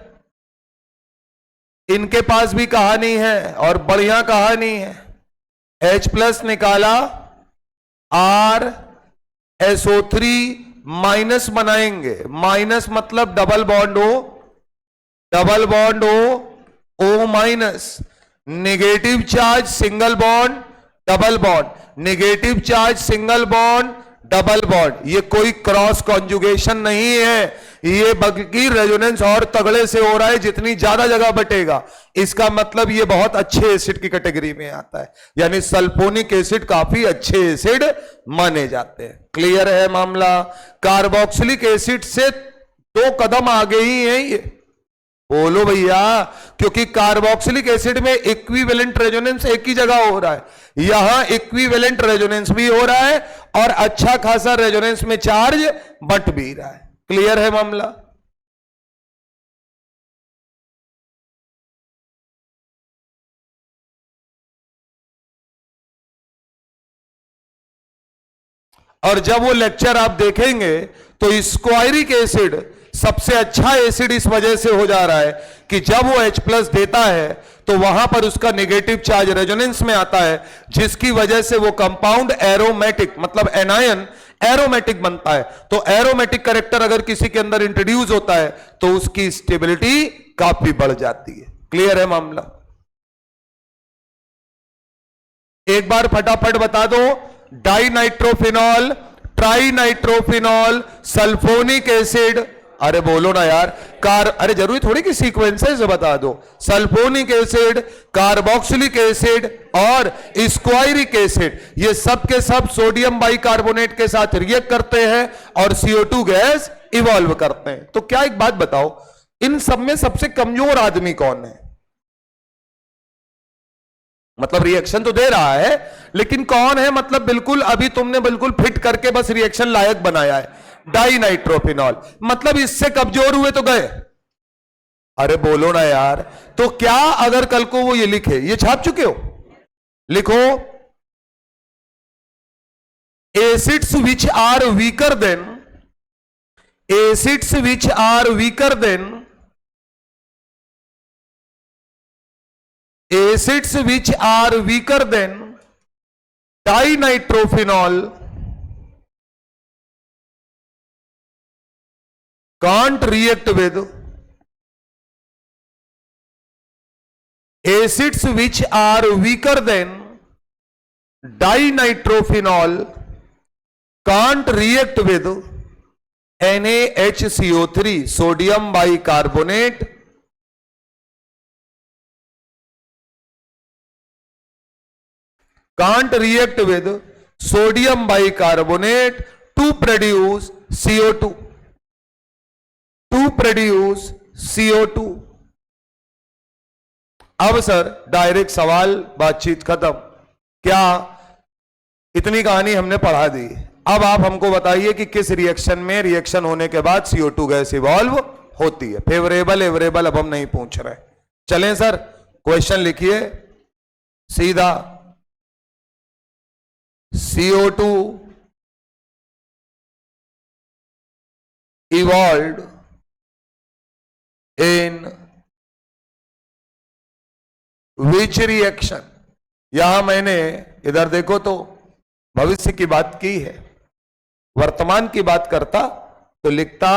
S1: इनके पास भी कहानी है और बढ़िया कहानी है। H+ निकाला, RSO3 माइनस बनाएंगे, माइनस मतलब double bond O, double bond O minus, negative charge single bond double bond, negative charge single bond double bond. ये कोई क्रॉस कॉन्जुगेशन नहीं है, ये बल्कि रेजोनेंस और तगड़े से हो रहा है, जितनी ज्यादा जगह बटेगा। इसका मतलब ये बहुत अच्छे एसिड की कैटेगरी में आता है, यानी सल्फोनिक एसिड काफी अच्छे एसिड माने जाते हैं। क्लियर है मामला? कार्बोक्सिलिक एसिड से 2 कदम आगे ही है ये, बोलो भैया, क्योंकि कार्बोक्सिलिक एसिड में इक्विवेलेंट रेजोनेंस एक ही जगह हो रहा है, यहां इक्विवेलेंट रेजोनेंस भी हो रहा है और अच्छा खासा रेजोनेंस में चार्ज बट भी रहा है। क्लियर है मामला? और जब वो लेक्चर आप देखेंगे तो स्क्वायरिक एसिड सबसे अच्छा एसिड इस वजह से हो जा रहा है कि जब वो H+ देता है तो वहां पर उसका नेगेटिव चार्ज रेजोनेंस में आता है, जिसकी वजह से वो कंपाउंड एरोमेटिक, मतलब एनायन एरोमेटिक बनता है। तो एरोमेटिक कैरेक्टर अगर किसी के अंदर इंट्रोड्यूस होता है तो उसकी स्टेबिलिटी काफी बढ़ जाती है। क्लियर है मामला? एक बार फटाफट बता दो, dinitrophenol, trinitrophenol, sulphonic acid, अरे बोलो ना यार, अरे जरूरी थोड़ी कि सीक्वेंसेस से बता दो। सल्फोनिक एसिड, कार्बोक्सिलिक एसिड और स्क्वायरिक एसिड, ये सब के सब सोडियम बाइकार्बोनेट के साथ रिएक्ट करते हैं और CO2 गैस इवॉल्व करते हैं। तो क्या एक बात बताओ, इन सब में सबसे कमजोर आदमी कौन है? मतलब रिएक्शन तो दे रहा है, लेकिन कौन है? मतलब बिल्कुल अभी तुमने बिल्कुल फिट करके बस रिएक्शन लायक बनाया है, डाई नाइट्रोफिनॉल। मतलब इससे कमजोर हुए तो गए। अरे बोलो ना यार। तो क्या अगर कल को वो ये लिखे, ये छाप चुके हो, लिखो acids which are weaker than, acids which are weaker than, acids which are weaker than dinitrophenol can't react with acids which are weaker than dinitrophenol can't react with NaHCO3 sodium bicarbonate can't react with sodium bicarbonate to produce CO2, अब sir direct सवाल, बातचीत खत्म। क्या इतनी कहानी हमने पढ़ा दी। अब आप हमको बताइए कि किस रिएक्शन में रिएक्शन होने के बाद CO2 गैस इवॉल्व होती है। फेवरेबल एवरेबल अब हम नहीं पूछ रहे। चलें सर, क्वेश्चन लिखिए सीधा। CO2 evolved in which reaction? यहां मैंने इधर देखो तो भविष्य की बात की है, वर्तमान की बात करता तो लिखता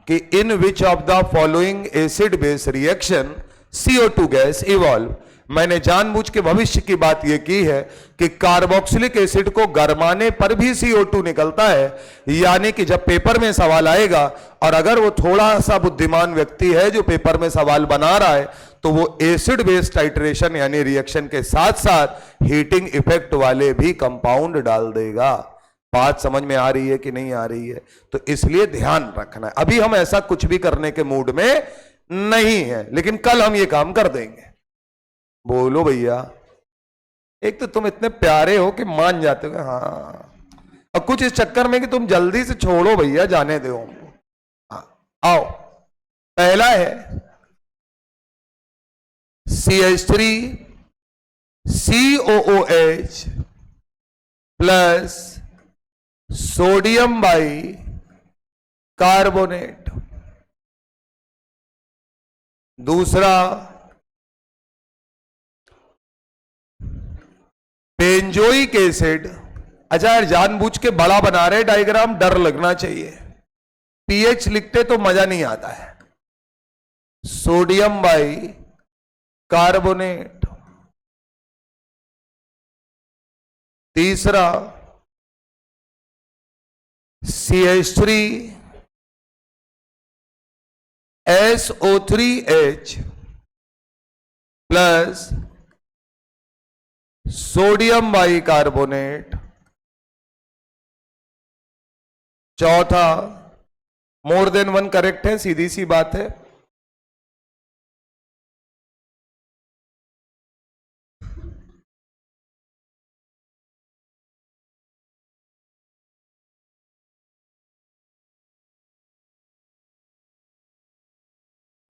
S1: कि in which of the following acid base reaction CO2 gas evolve. मैंने जानबूझ के भविष्य की बात यह की है कि कार्बोक्सिलिक एसिड को गरमाने पर भी CO2 निकलता है। यानी कि जब पेपर में सवाल आएगा और अगर वो थोड़ा सा बुद्धिमान व्यक्ति है जो पेपर में सवाल बना रहा है, तो वो एसिड बेस टाइट्रेशन यानी रिएक्शन के साथ साथ हीटिंग इफेक्ट वाले भी कंपाउंड डाल देगा। बात समझ में आ रही है कि नहीं आ रही है? तो इसलिए ध्यान रखना है। अभी हम ऐसा कुछ भी करने के मूड में नहीं है, लेकिन कल हम ये काम कर देंगे। बोलो भैया। एक तो तुम इतने प्यारे हो कि मान जाते हो, हाँ, और कुछ इस चक्कर में कि तुम जल्दी से छोड़ो भैया, जाने दो हमको। हाँ, आओ। पहला है CH3 COOH plus sodium by carbonate. दूसरा बेंजोइक एसिड। अच्छा यार, जानबूझ के बड़ा बना रहे डायग्राम, डर लगना चाहिए। पीएच लिखते तो मजा नहीं आता है। Sodium by carbonate. तीसरा CH3 SO3H plus sodium by carbonate. चौथा, मोर देन वन करेक्ट है, सीधी सी बात है।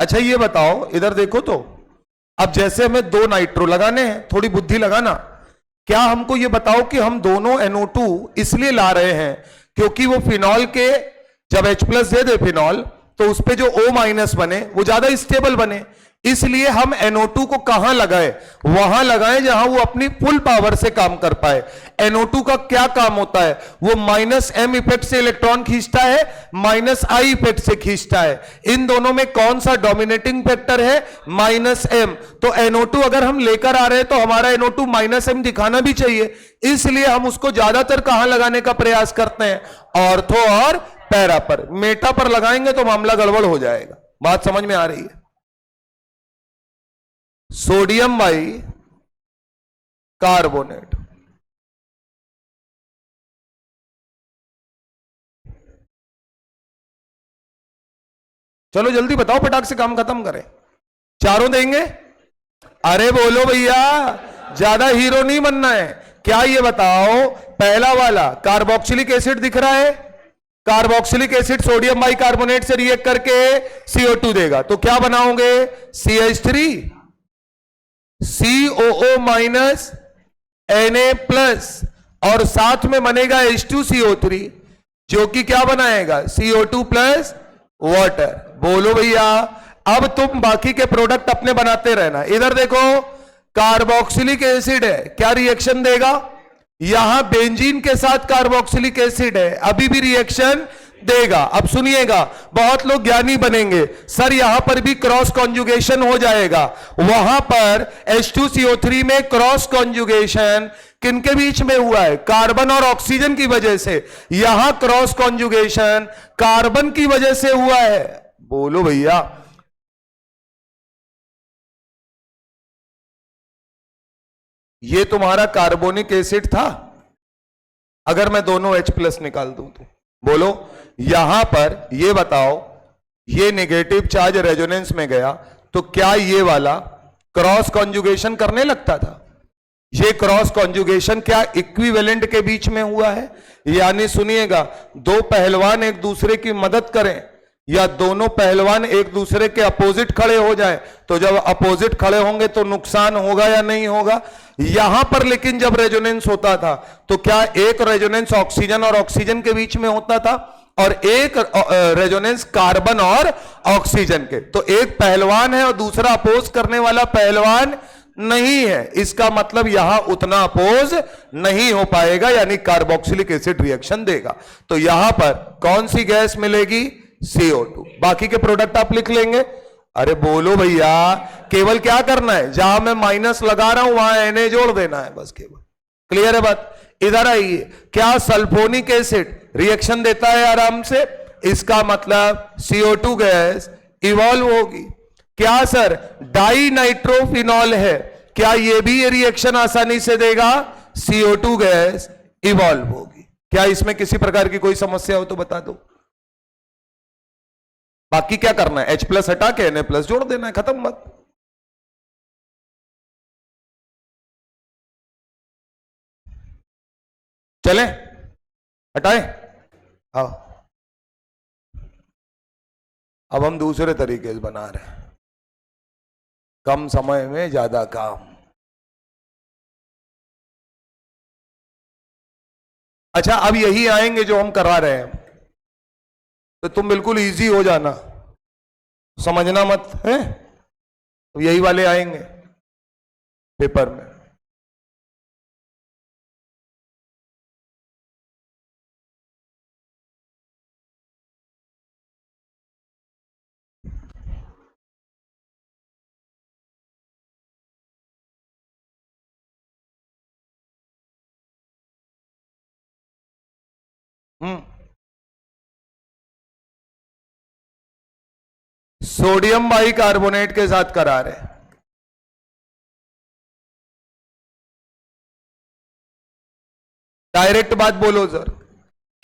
S1: अच्छा ये बताओ, इधर देखो तो, अब जैसे हमें 2 नाइट्रो लगाने हैं, थोड़ी बुद्धि लगाना। क्या हमको ये बताओ कि हम दोनों NO2 इसलिए ला रहे हैं क्योंकि वो फिनॉल के जब H+ दे दे फिनॉल, तो उस पे जो O- बने वो ज्यादा स्टेबल बने। इसलिए हम NO2 को कहां लगाए? वहां लगाएं जहां वो अपनी फुल पावर से काम कर पाए। NO2 का क्या काम होता है? वो -m इफेक्ट से इलेक्ट्रॉन खींचता है, -I इफेक्ट से खींचता है। इन दोनों में कौन सा डोमिनेटिंग फैक्टर है? -m। तो NO2 अगर हम लेकर आ रहे हैं तो हमारा NO2 -m दिखाना भी चाहिए। इसलिए हम उसको ज्यादातर कहां लगाने का प्रयास करते हैं? ऑर्थो और पैरा पर। मेटा पर लगाएंगे तो मामला गड़बड़ हो जाएगा। बात समझ में आ रही है? Sodium by carbonate. चलो जल्दी बताओ, फटाक से काम खत्म करें। चारों देंगे? अरे बोलो भैया, ज्यादा हीरो नहीं बनना है। क्या ये बताओ, पहला वाला कार्बोक्सिलिक एसिड दिख रहा है? Carboxylic acid sodium by carbonate से रिएक्ट करके CO2 देगा, तो क्या बनाओगे? CH3 COO माइनस Na+ और साथ में बनेगा H2CO3 जो कि क्या बनाएगा? CO2 plus water. बोलो भैया। अब तुम बाकी के प्रोडक्ट अपने बनाते रहना। इधर देखो, कार्बोक्सिलिक एसिड है, क्या रिएक्शन देगा? यहां बेंजीन के साथ कार्बोक्सिलिक एसिड है, अभी भी रिएक्शन देगा। अब सुनिएगा, बहुत लोग ज्ञानी बनेंगे, सर यहां पर भी क्रॉस कॉन्जुगेशन हो जाएगा। वहां पर H2CO3 में क्रॉस कॉन्जुगेशन किनके बीच में हुआ है? कार्बन और ऑक्सीजन की वजह से। यहां क्रॉस कॉन्जुगेशन कार्बन की वजह से हुआ है। बोलो भैया। ये तुम्हारा कार्बोनिक एसिड था। अगर मैं दोनों H+ निकाल दूं तो बोलो, यहां पर ये बताओ, ये नेगेटिव चार्ज रेजोनेंस में गया तो क्या ये वाला क्रॉस कॉन्जुगेशन करने लगता था? ये क्रॉस कॉन्जुगेशन क्या इक्विवेलेंट के बीच में हुआ है? यानी सुनिएगा, दो पहलवान एक दूसरे की मदद करें या दोनों पहलवान एक दूसरे के अपोजिट खड़े हो जाए, तो जब अपोजिट खड़े होंगे तो नुकसान होगा या नहीं होगा? यहां पर लेकिन जब रेजोनेंस होता था तो क्या एक रेजोनेंस ऑक्सीजन और ऑक्सीजन के बीच में होता था और एक रेजोनेंस कार्बन और ऑक्सीजन के? तो एक पहलवान है और दूसरा अपोज करने वाला पहलवान नहीं है। इसका मतलब यहां उतना अपोज नहीं हो पाएगा, यानी कार्बोक्सिलिक एसिड रिएक्शन देगा। तो यहां पर कौन सी गैस मिलेगी? CO2। बाकी के प्रोडक्ट आप लिख लेंगे। अरे बोलो भैया, केवल क्या करना है, जहां मैं माइनस लगा रहा हूं वहां Na जोड़ देना है, बस केवल। क्लियर है बात? इधर आइए, क्या सल्फोनिक एसिड रिएक्शन देता है आराम से? इसका मतलब CO2 गैस इवॉल्व होगी। क्या सर डाई नाइट्रोफिनॉल है, क्या ये भी ये रिएक्शन आसानी से देगा? CO2 गैस इवॉल्व होगी। क्या इसमें किसी प्रकार की कोई समस्या हो तो बता दो। बाकी क्या करना है, H+ हटा के Na+ जोड़ देना है, खत्म बात। चले हटाए। हाँ, अब हम दूसरे तरीके से बना रहे हैं, कम समय में ज्यादा काम। अच्छा, अब यही आएंगे जो हम करा रहे हैं, तो तुम बिल्कुल इजी हो जाना, समझना मत है। तो यही वाले आएंगे पेपर में। सोडियम बाइकार्बोनेट के साथ करा रहे हैं। डायरेक्ट बात बोलो सर,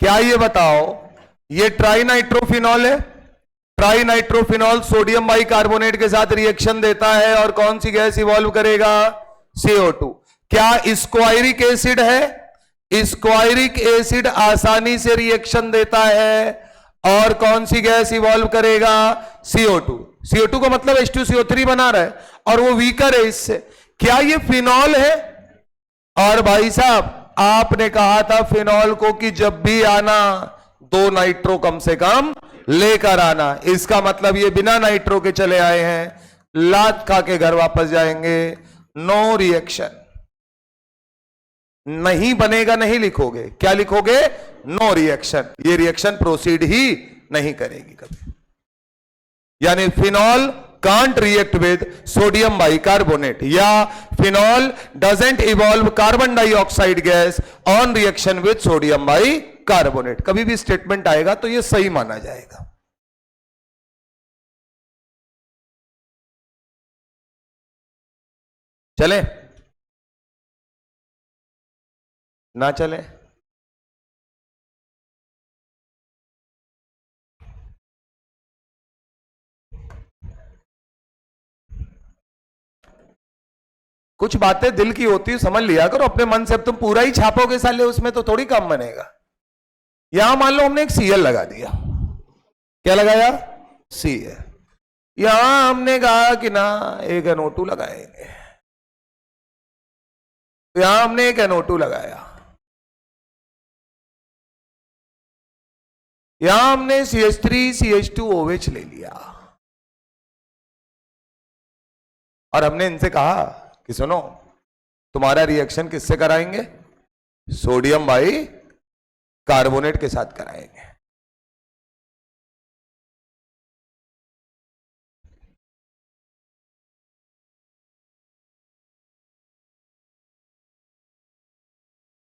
S1: क्या ये बताओ, ये ट्राइनाइट्रोफिनॉल है, ट्राइनाइट्रोफिनॉल सोडियम बाइकार्बोनेट के साथ रिएक्शन देता है और कौन सी गैस इवॉल्व करेगा? CO2। क्या स्क्वायरिक एसिड है? स्क्वायरिक एसिड आसानी से रिएक्शन देता है और कौन सी गैस इवॉल्व करेगा? CO2। CO2 का मतलब H2CO3 बना रहा है और वो वीकर है इससे। क्या ये फिनॉल है? और भाई साहब, आपने कहा था फिनॉल को कि जब भी आना 2 नाइट्रो कम से कम लेकर आना। इसका मतलब ये बिना नाइट्रो के चले आए हैं, लात खा के घर वापस जाएंगे। नो रिएक्शन, नहीं बनेगा, नहीं लिखोगे, क्या लिखोगे? No reaction. ये रिएक्शन प्रोसीड ही नहीं करेगी कभी। यानी phenol can't react with sodium bicarbonate, या phenol doesn't evolve carbon dioxide gas on reaction with sodium bicarbonate। कभी भी स्टेटमेंट आएगा तो ये सही माना जाएगा। चले ना चले? कुछ बातें दिल की होती है, समझ लिया करो अपने मन से। अब तुम पूरा ही छापोगे साले उसमें तो थोड़ी काम बनेगा। यहां मान लो हमने एक Cl लगा दिया, क्या लगाया? Cl। यहां हमने कहा कि ना एक NO2 लगाएंगे, तो यहां हमने एक NO2 लगाया, यहां हमने CH3CH2OH ले लिया और हमने इनसे कहा कि सुनो, तुम्हारा रिएक्शन किससे कराएंगे? सोडियम बाइकार्बोनेट के साथ कराएंगे।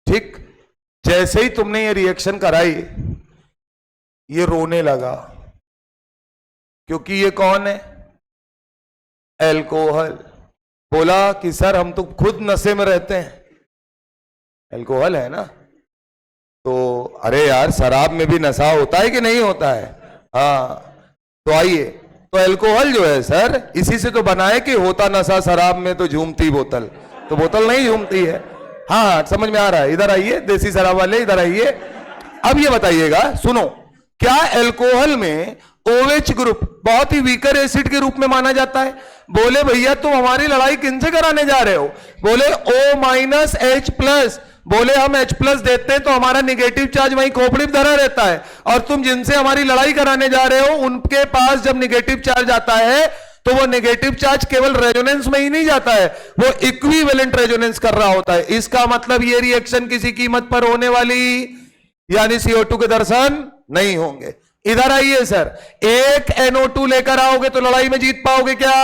S1: ठीक, जैसे ही तुमने ये रिएक्शन कराई, ये रोने लगा, क्योंकि ये कौन है? अल्कोहल। बोला कि सर हम तो खुद नशे में रहते हैं, अल्कोहल है ना। तो अरे यार शराब में भी नशा होता है कि नहीं होता है? हाँ, तो आइए, तो अल्कोहल जो है सर इसी से तो बना है कि होता नशा शराब में तो झूमती बोतल, तो बोतल नहीं झूमती है। हाँ समझ में आ रहा है, इधर आइए देसी शराब वाले, इधर आइए। अब ये बताइएगा, सुनो, क्या अल्कोहल में OH ग्रुप बहुत ही वीकर एसिड के रूप में माना जाता है? बोले भैया तुम हमारी लड़ाई किनसे कराने जा रहे हो? बोले O-H+। बोले हम H+ देते हैं तो हमारा निगेटिव चार्ज वहीं खोपड़ी में धरा रहता है, और तुम जिनसे हमारी लड़ाई कराने जा रहे हो उनके पास जब निगेटिव चार्ज आता है तो वो नेगेटिव चार्ज केवल रेजोनेंस में ही नहीं जाता है, वो इक्विवेलेंट रेजोनेंस कर रहा होता है। इसका मतलब ये रिएक्शन किसी कीमत पर होने वाली, यानी CO2 के दर्शन नहीं होंगे। इधर आइए सर, एक NO2 लेकर आओगे तो लड़ाई में जीत पाओगे क्या?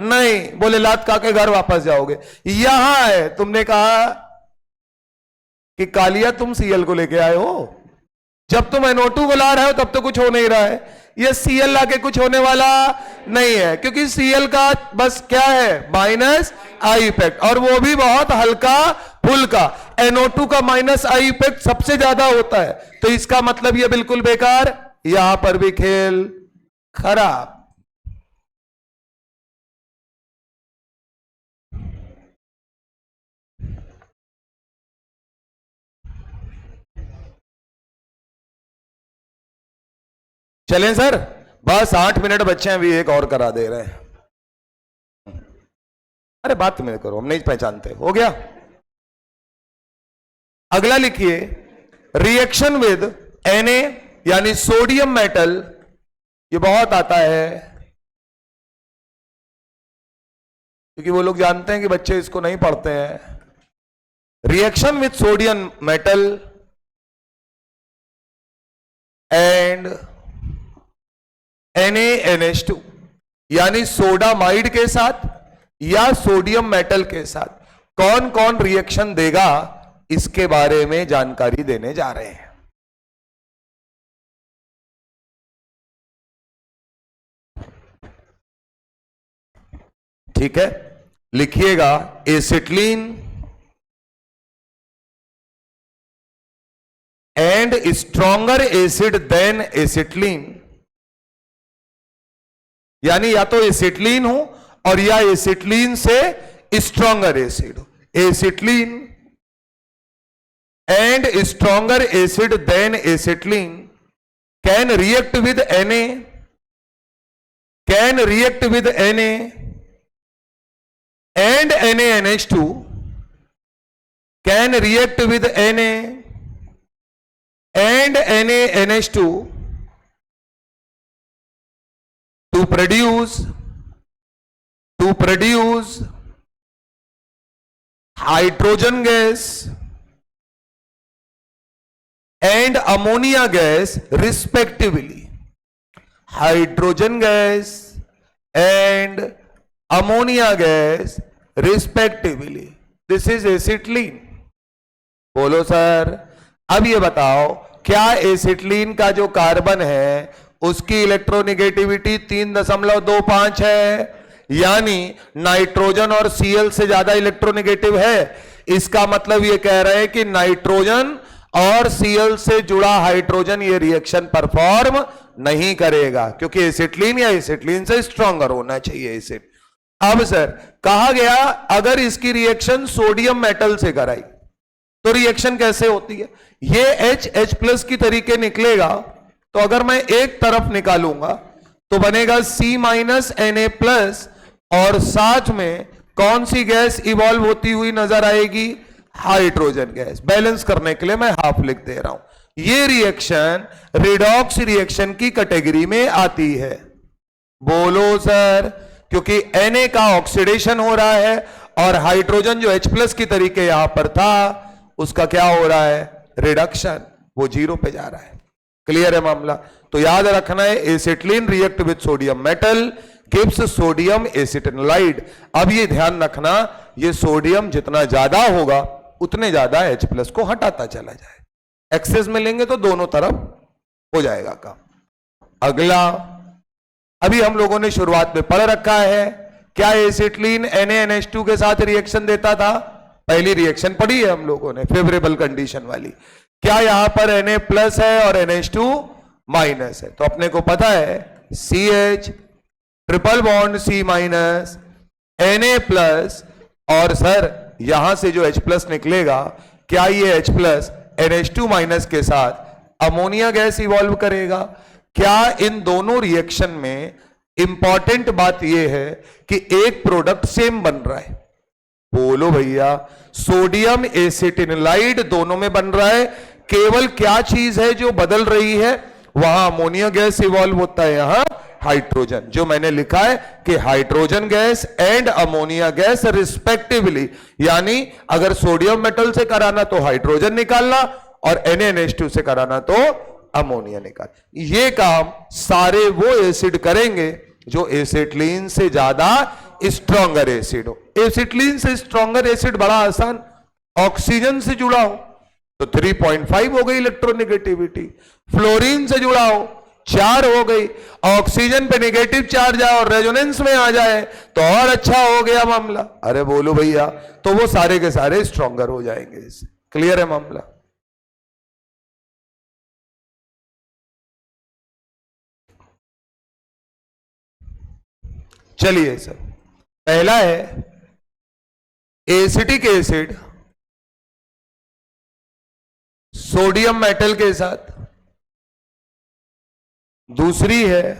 S1: नहीं। बोले लात खा के घर वापस जाओगे। यहां है, तुमने कहा कि कालिया तुम Cl को लेके आए हो, जब तुम NO2 को ला रहे हो तब तो कुछ हो नहीं रहा है, ये Cl लाके कुछ होने वाला नहीं है, क्योंकि Cl का बस क्या है, -I इफेक्ट, और वो भी बहुत हल्का फुल्का। NO2 का -I इफेक्ट सबसे ज्यादा होता है, तो इसका मतलब ये बिल्कुल बेकार, यहां पर भी खेल खराब। चलें सर, बस 8 मिनट बच्चे हैं, अभी एक और करा दे रहे हैं। अरे बात तो मेरे करो, हम नहीं पहचानते। हो गया? अगला लिखिए, रिएक्शन विद Na यानी सोडियम मेटल, ये बहुत आता है क्योंकि वो लोग जानते हैं कि बच्चे इसको नहीं पढ़ते हैं। Reaction with sodium metal and NaNH2 यानी सोडामाइड के साथ या सोडियम मेटल के साथ कौन कौन रिएक्शन देगा, इसके बारे में जानकारी देने जा रहे हैं। ठीक है, लिखिएगा, acetylene and stronger acid than acetylene, यानी या तो एसिटिलीन हो और या एसिटिलीन से स्ट्रॉन्गर एसिड हो। Acetylene and stronger acid than acetylene can react with Na, can react with Na and NaNH2, can react with Na and NaNH2 to produce hydrogen gas and ammonia gas respectively. Hydrogen gas and ammonia gas respectively. This is acetylene. बोलो sir, अब ये बताओ, क्या acetylene का जो carbon है उसकी electronegativity 3.25 है, यानी नाइट्रोजन और Cl से ज्यादा इलेक्ट्रोनिगेटिव है। इसका मतलब ये कह रहे हैं कि नाइट्रोजन और Cl से जुड़ा हाइड्रोजन ये रिएक्शन परफॉर्म नहीं करेगा, क्योंकि एसिटिलीन या एसिटिलीन से स्ट्रॉन्गर होना चाहिए एसिड। अब सर कहा गया, अगर इसकी रिएक्शन सोडियम मेटल से कराई तो रिएक्शन कैसे होती है? ये H+ की तरीके निकलेगा, तो अगर मैं एक तरफ निकालूंगा तो बनेगा C-Na+, और साथ में कौन सी गैस इवॉल्व होती हुई नजर आएगी? Hydrogen gas. बैलेंस करने के लिए मैं हाफ लिख दे रहा हूं। ये रिएक्शन रिडॉक्स रिएक्शन की कैटेगरी में आती है। बोलो सर, क्योंकि Na का ऑक्सीडेशन हो रहा है और हाइड्रोजन जो H+ की तरीके यहां पर था उसका क्या हो रहा है? रिडक्शन, वो 0 पे जा रहा है। क्लियर है मामला? तो याद रखना है, acetylene react with sodium metal gives sodium acetylide. अब ये ध्यान रखना, ये सोडियम जितना ज्यादा होगा उतने ज्यादा H+ को हटाता चला जाए। एक्सेस में लेंगे तो दोनों तरफ हो जाएगा काम। अगला, अभी हम लोगों ने शुरुआत में पढ़ रखा है क्या एसिटिलीन NaNH2 के साथ रिएक्शन देता था? पहली रिएक्शन पढ़ी है हम लोगों ने, फेवरेबल कंडीशन वाली। क्या यहां पर Na प्लस है और NH2 माइनस है? तो अपने को पता है CH triple bond C minus Na plus, और सर यहां से जो H प्लस निकलेगा, क्या ये H प्लस NH2 माइनस के साथ अमोनिया गैस इवॉल्व करेगा? क्या इन दोनों रिएक्शन में इंपॉर्टेंट बात यह है कि एक प्रोडक्ट सेम बन रहा है? बोलो भैया, सोडियम एसिटिलाइड दोनों में बन रहा है, केवल क्या चीज है जो बदल रही है? वहां अमोनिया गैस इवॉल्व होता है, यहां हाइड्रोजन। जो मैंने लिखा है कि hydrogen gas and ammonia gas respectively, यानी अगर सोडियम मेटल से कराना तो हाइड्रोजन निकालना और NaNH2 से कराना तो अमोनिया निकाल। ये काम सारे वो एसिड करेंगे जो एसिटिलीन से ज्यादा स्ट्रॉन्गर एसिड हो। एसिटिलीन से स्ट्रॉन्गर एसिड बड़ा आसान, ऑक्सीजन से जुड़ा हो तो 3.5 हो गई इलेक्ट्रोनेगेटिविटी, फ्लोरीन से जुड़ा हो 4 हो गई, ऑक्सीजन पे नेगेटिव चार्ज आए और रेजोनेंस में आ जाए तो और अच्छा हो गया मामला। अरे बोलो भैया, तो वो सारे के सारे स्ट्रॉन्गर हो जाएंगे। इससे क्लियर है मामला? चलिए सर, पहला है एसिटिक एसिड सोडियम मेटल के साथ, दूसरी है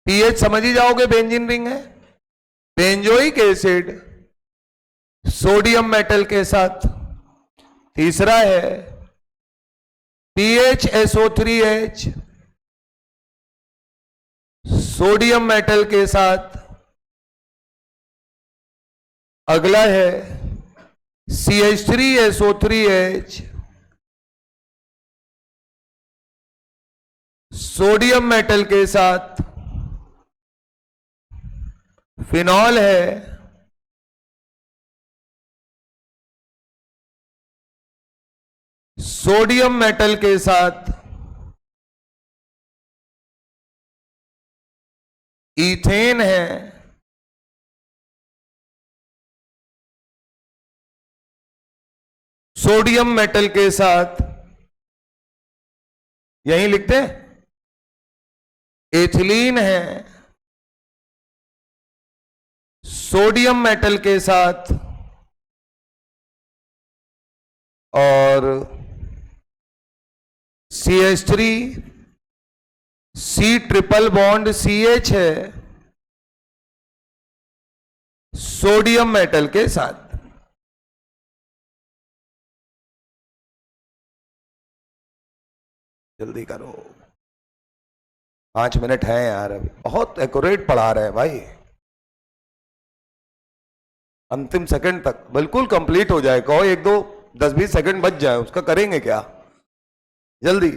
S1: पीएच समझ ही जाओगे, बेंजीन रिंग है, बेंजोइक एसिड सोडियम मेटल के साथ, तीसरा है PHSO3H सोडियम मेटल के साथ, अगला है CH3SO3H सोडियम मेटल के साथ, फिनॉल है सोडियम मेटल के साथ, ईथेन है सोडियम मेटल के साथ, यहीं लिखते हैं, एथिलीन है सोडियम मेटल के साथ, और CH3 C triple bond CH है सोडियम मेटल के साथ। जल्दी करो, 5 मिनट है यार, अभी बहुत एक्यूरेट पढ़ा रहे हैं भाई, अंतिम सेकंड तक बिल्कुल कंप्लीट हो जाए। कहो 1-2 10-20 सेकंड बच जाए, उसका करेंगे क्या? जल्दी।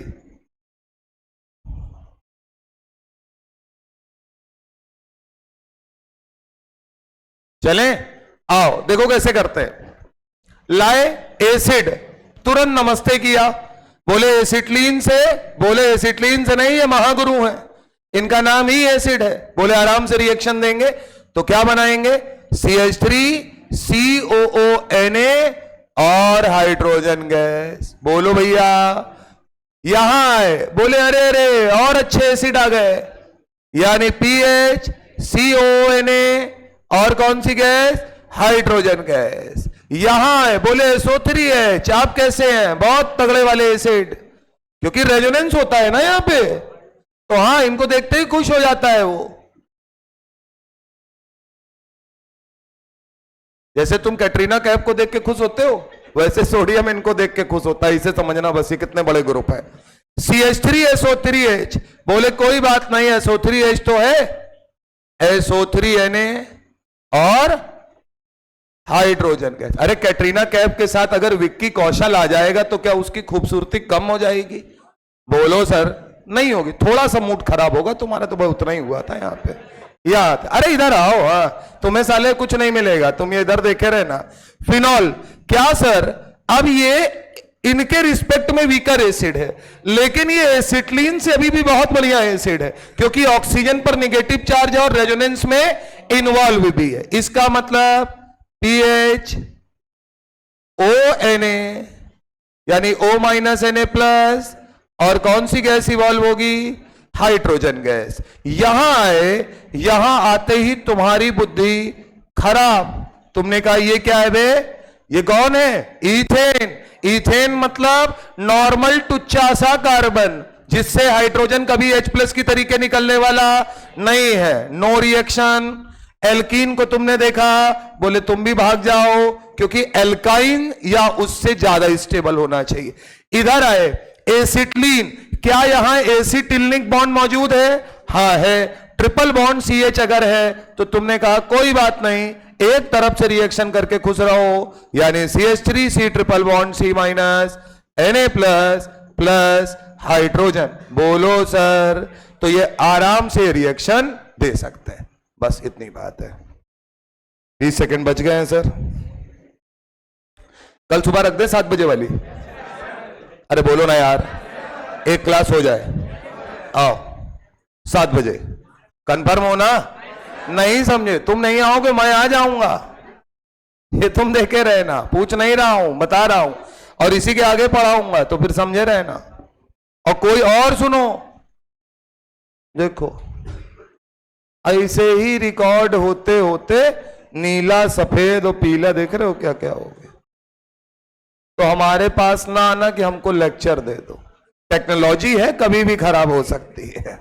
S1: चलें, आओ देखो कैसे करते हैं। लाए एसिड, तुरंत नमस्ते किया, बोले एसिटिलीन से, बोले एसिटिलीन से नहीं, ये महागुरु हैं, इनका नाम ही एसिड है, बोले आराम से रिएक्शन देंगे। तो क्या बनाएंगे? CH3COONA और हाइड्रोजन गैस। बोलो भैया, यहां आए, बोले अरे अरे और अच्छे एसिड आ गए, यानी PHCONA और कौन सी गैस? Hydrogen gas. यहां आए, बोले SO3H। आप कैसे हैं? बहुत तगड़े वाले एसिड, क्योंकि रेजोनेंस होता है ना यहां पे, तो हाँ, इनको देखते ही खुश हो जाता है वो। जैसे तुम कैटरीना कैफ को देख के खुश होते हो, वैसे सोडियम इनको देख के खुश होता है। इसे समझना बस, ये कितने बड़े ग्रुप है। CH3SO3H, बोले कोई बात नहीं, SO3H तो है, SO3Na और हाइड्रोजन गैस। अरे कैटरीना कैफ के साथ अगर विक्की कौशल आ जाएगा तो क्या उसकी खूबसूरती कम हो जाएगी? बोलो सर, नहीं होगी, थोड़ा सा मूड खराब होगा तुम्हारा, तो उतना ही हुआ था यहाँ पे। याद, अरे इधर आओ, हाँ, तुम्हें साले कुछ नहीं मिलेगा, तुम ये इधर देखे रहना। फिनॉल, क्या सर अब ये इनके रिस्पेक्ट में वीकर एसिड है, लेकिन ये एसिटिलीन से अभी भी बहुत बढ़िया एसिड है, क्योंकि ऑक्सीजन पर नेगेटिव चार्ज है और रेजोनेंस में इन्वॉल्व भी है। इसका मतलब पीएच ONA यानी O माइनस Na प्लस, और कौन सी गैस इवॉल्व होगी? Hydrogen gas. यहां आते ही तुम्हारी बुद्धि खराब। तुमने कहा ये क्या है बे? ये कौन है? इथेन। इथेन मतलब नॉर्मल टुच्चा सा कार्बन, जिससे हाइड्रोजन कभी H+ की तरीके निकलने वाला नहीं है। No reaction. एल्कीन को तुमने देखा, बोले तुम भी भाग जाओ, क्योंकि एल्काइन या उससे ज्यादा स्टेबल होना चाहिए। इधर आए एसिटिलीन। क्या यहां एसिटिलिक बॉन्ड मौजूद है? हाँ है। ट्रिपल बॉन्ड CH अगर है तो तुमने कहा कोई बात नहीं, एक तरफ से रिएक्शन करके खुश रहो, यानी CH3C triple bond C minus Na plus plus hydrogen. बोलो सर, तो ये आराम से रिएक्शन दे सकते हैं। बस इतनी बात है। 20 सेकंड बच गए हैं सर। कल सुबह रख दे 7 बजे वाली। अरे बोलो ना यार, एक क्लास हो जाए। आओ 7 बजे कंफर्म हो ना? नहीं समझे? तुम नहीं आओगे, मैं आ जाऊंगा। ये तुम देखे रहना, पूछ नहीं रहा हूं, बता रहा हूं, और इसी के आगे पढ़ाऊंगा, तो फिर समझे रहना। और कोई और सुनो, देखो ऐसे ही रिकॉर्ड होते होते नीला सफेद और पीला देख रहे हो क्या क्या हो गया। तो हमारे पास ना आना कि हमको लेक्चर दे दो। टेक्नोलॉजी है, कभी भी खराब हो सकती है।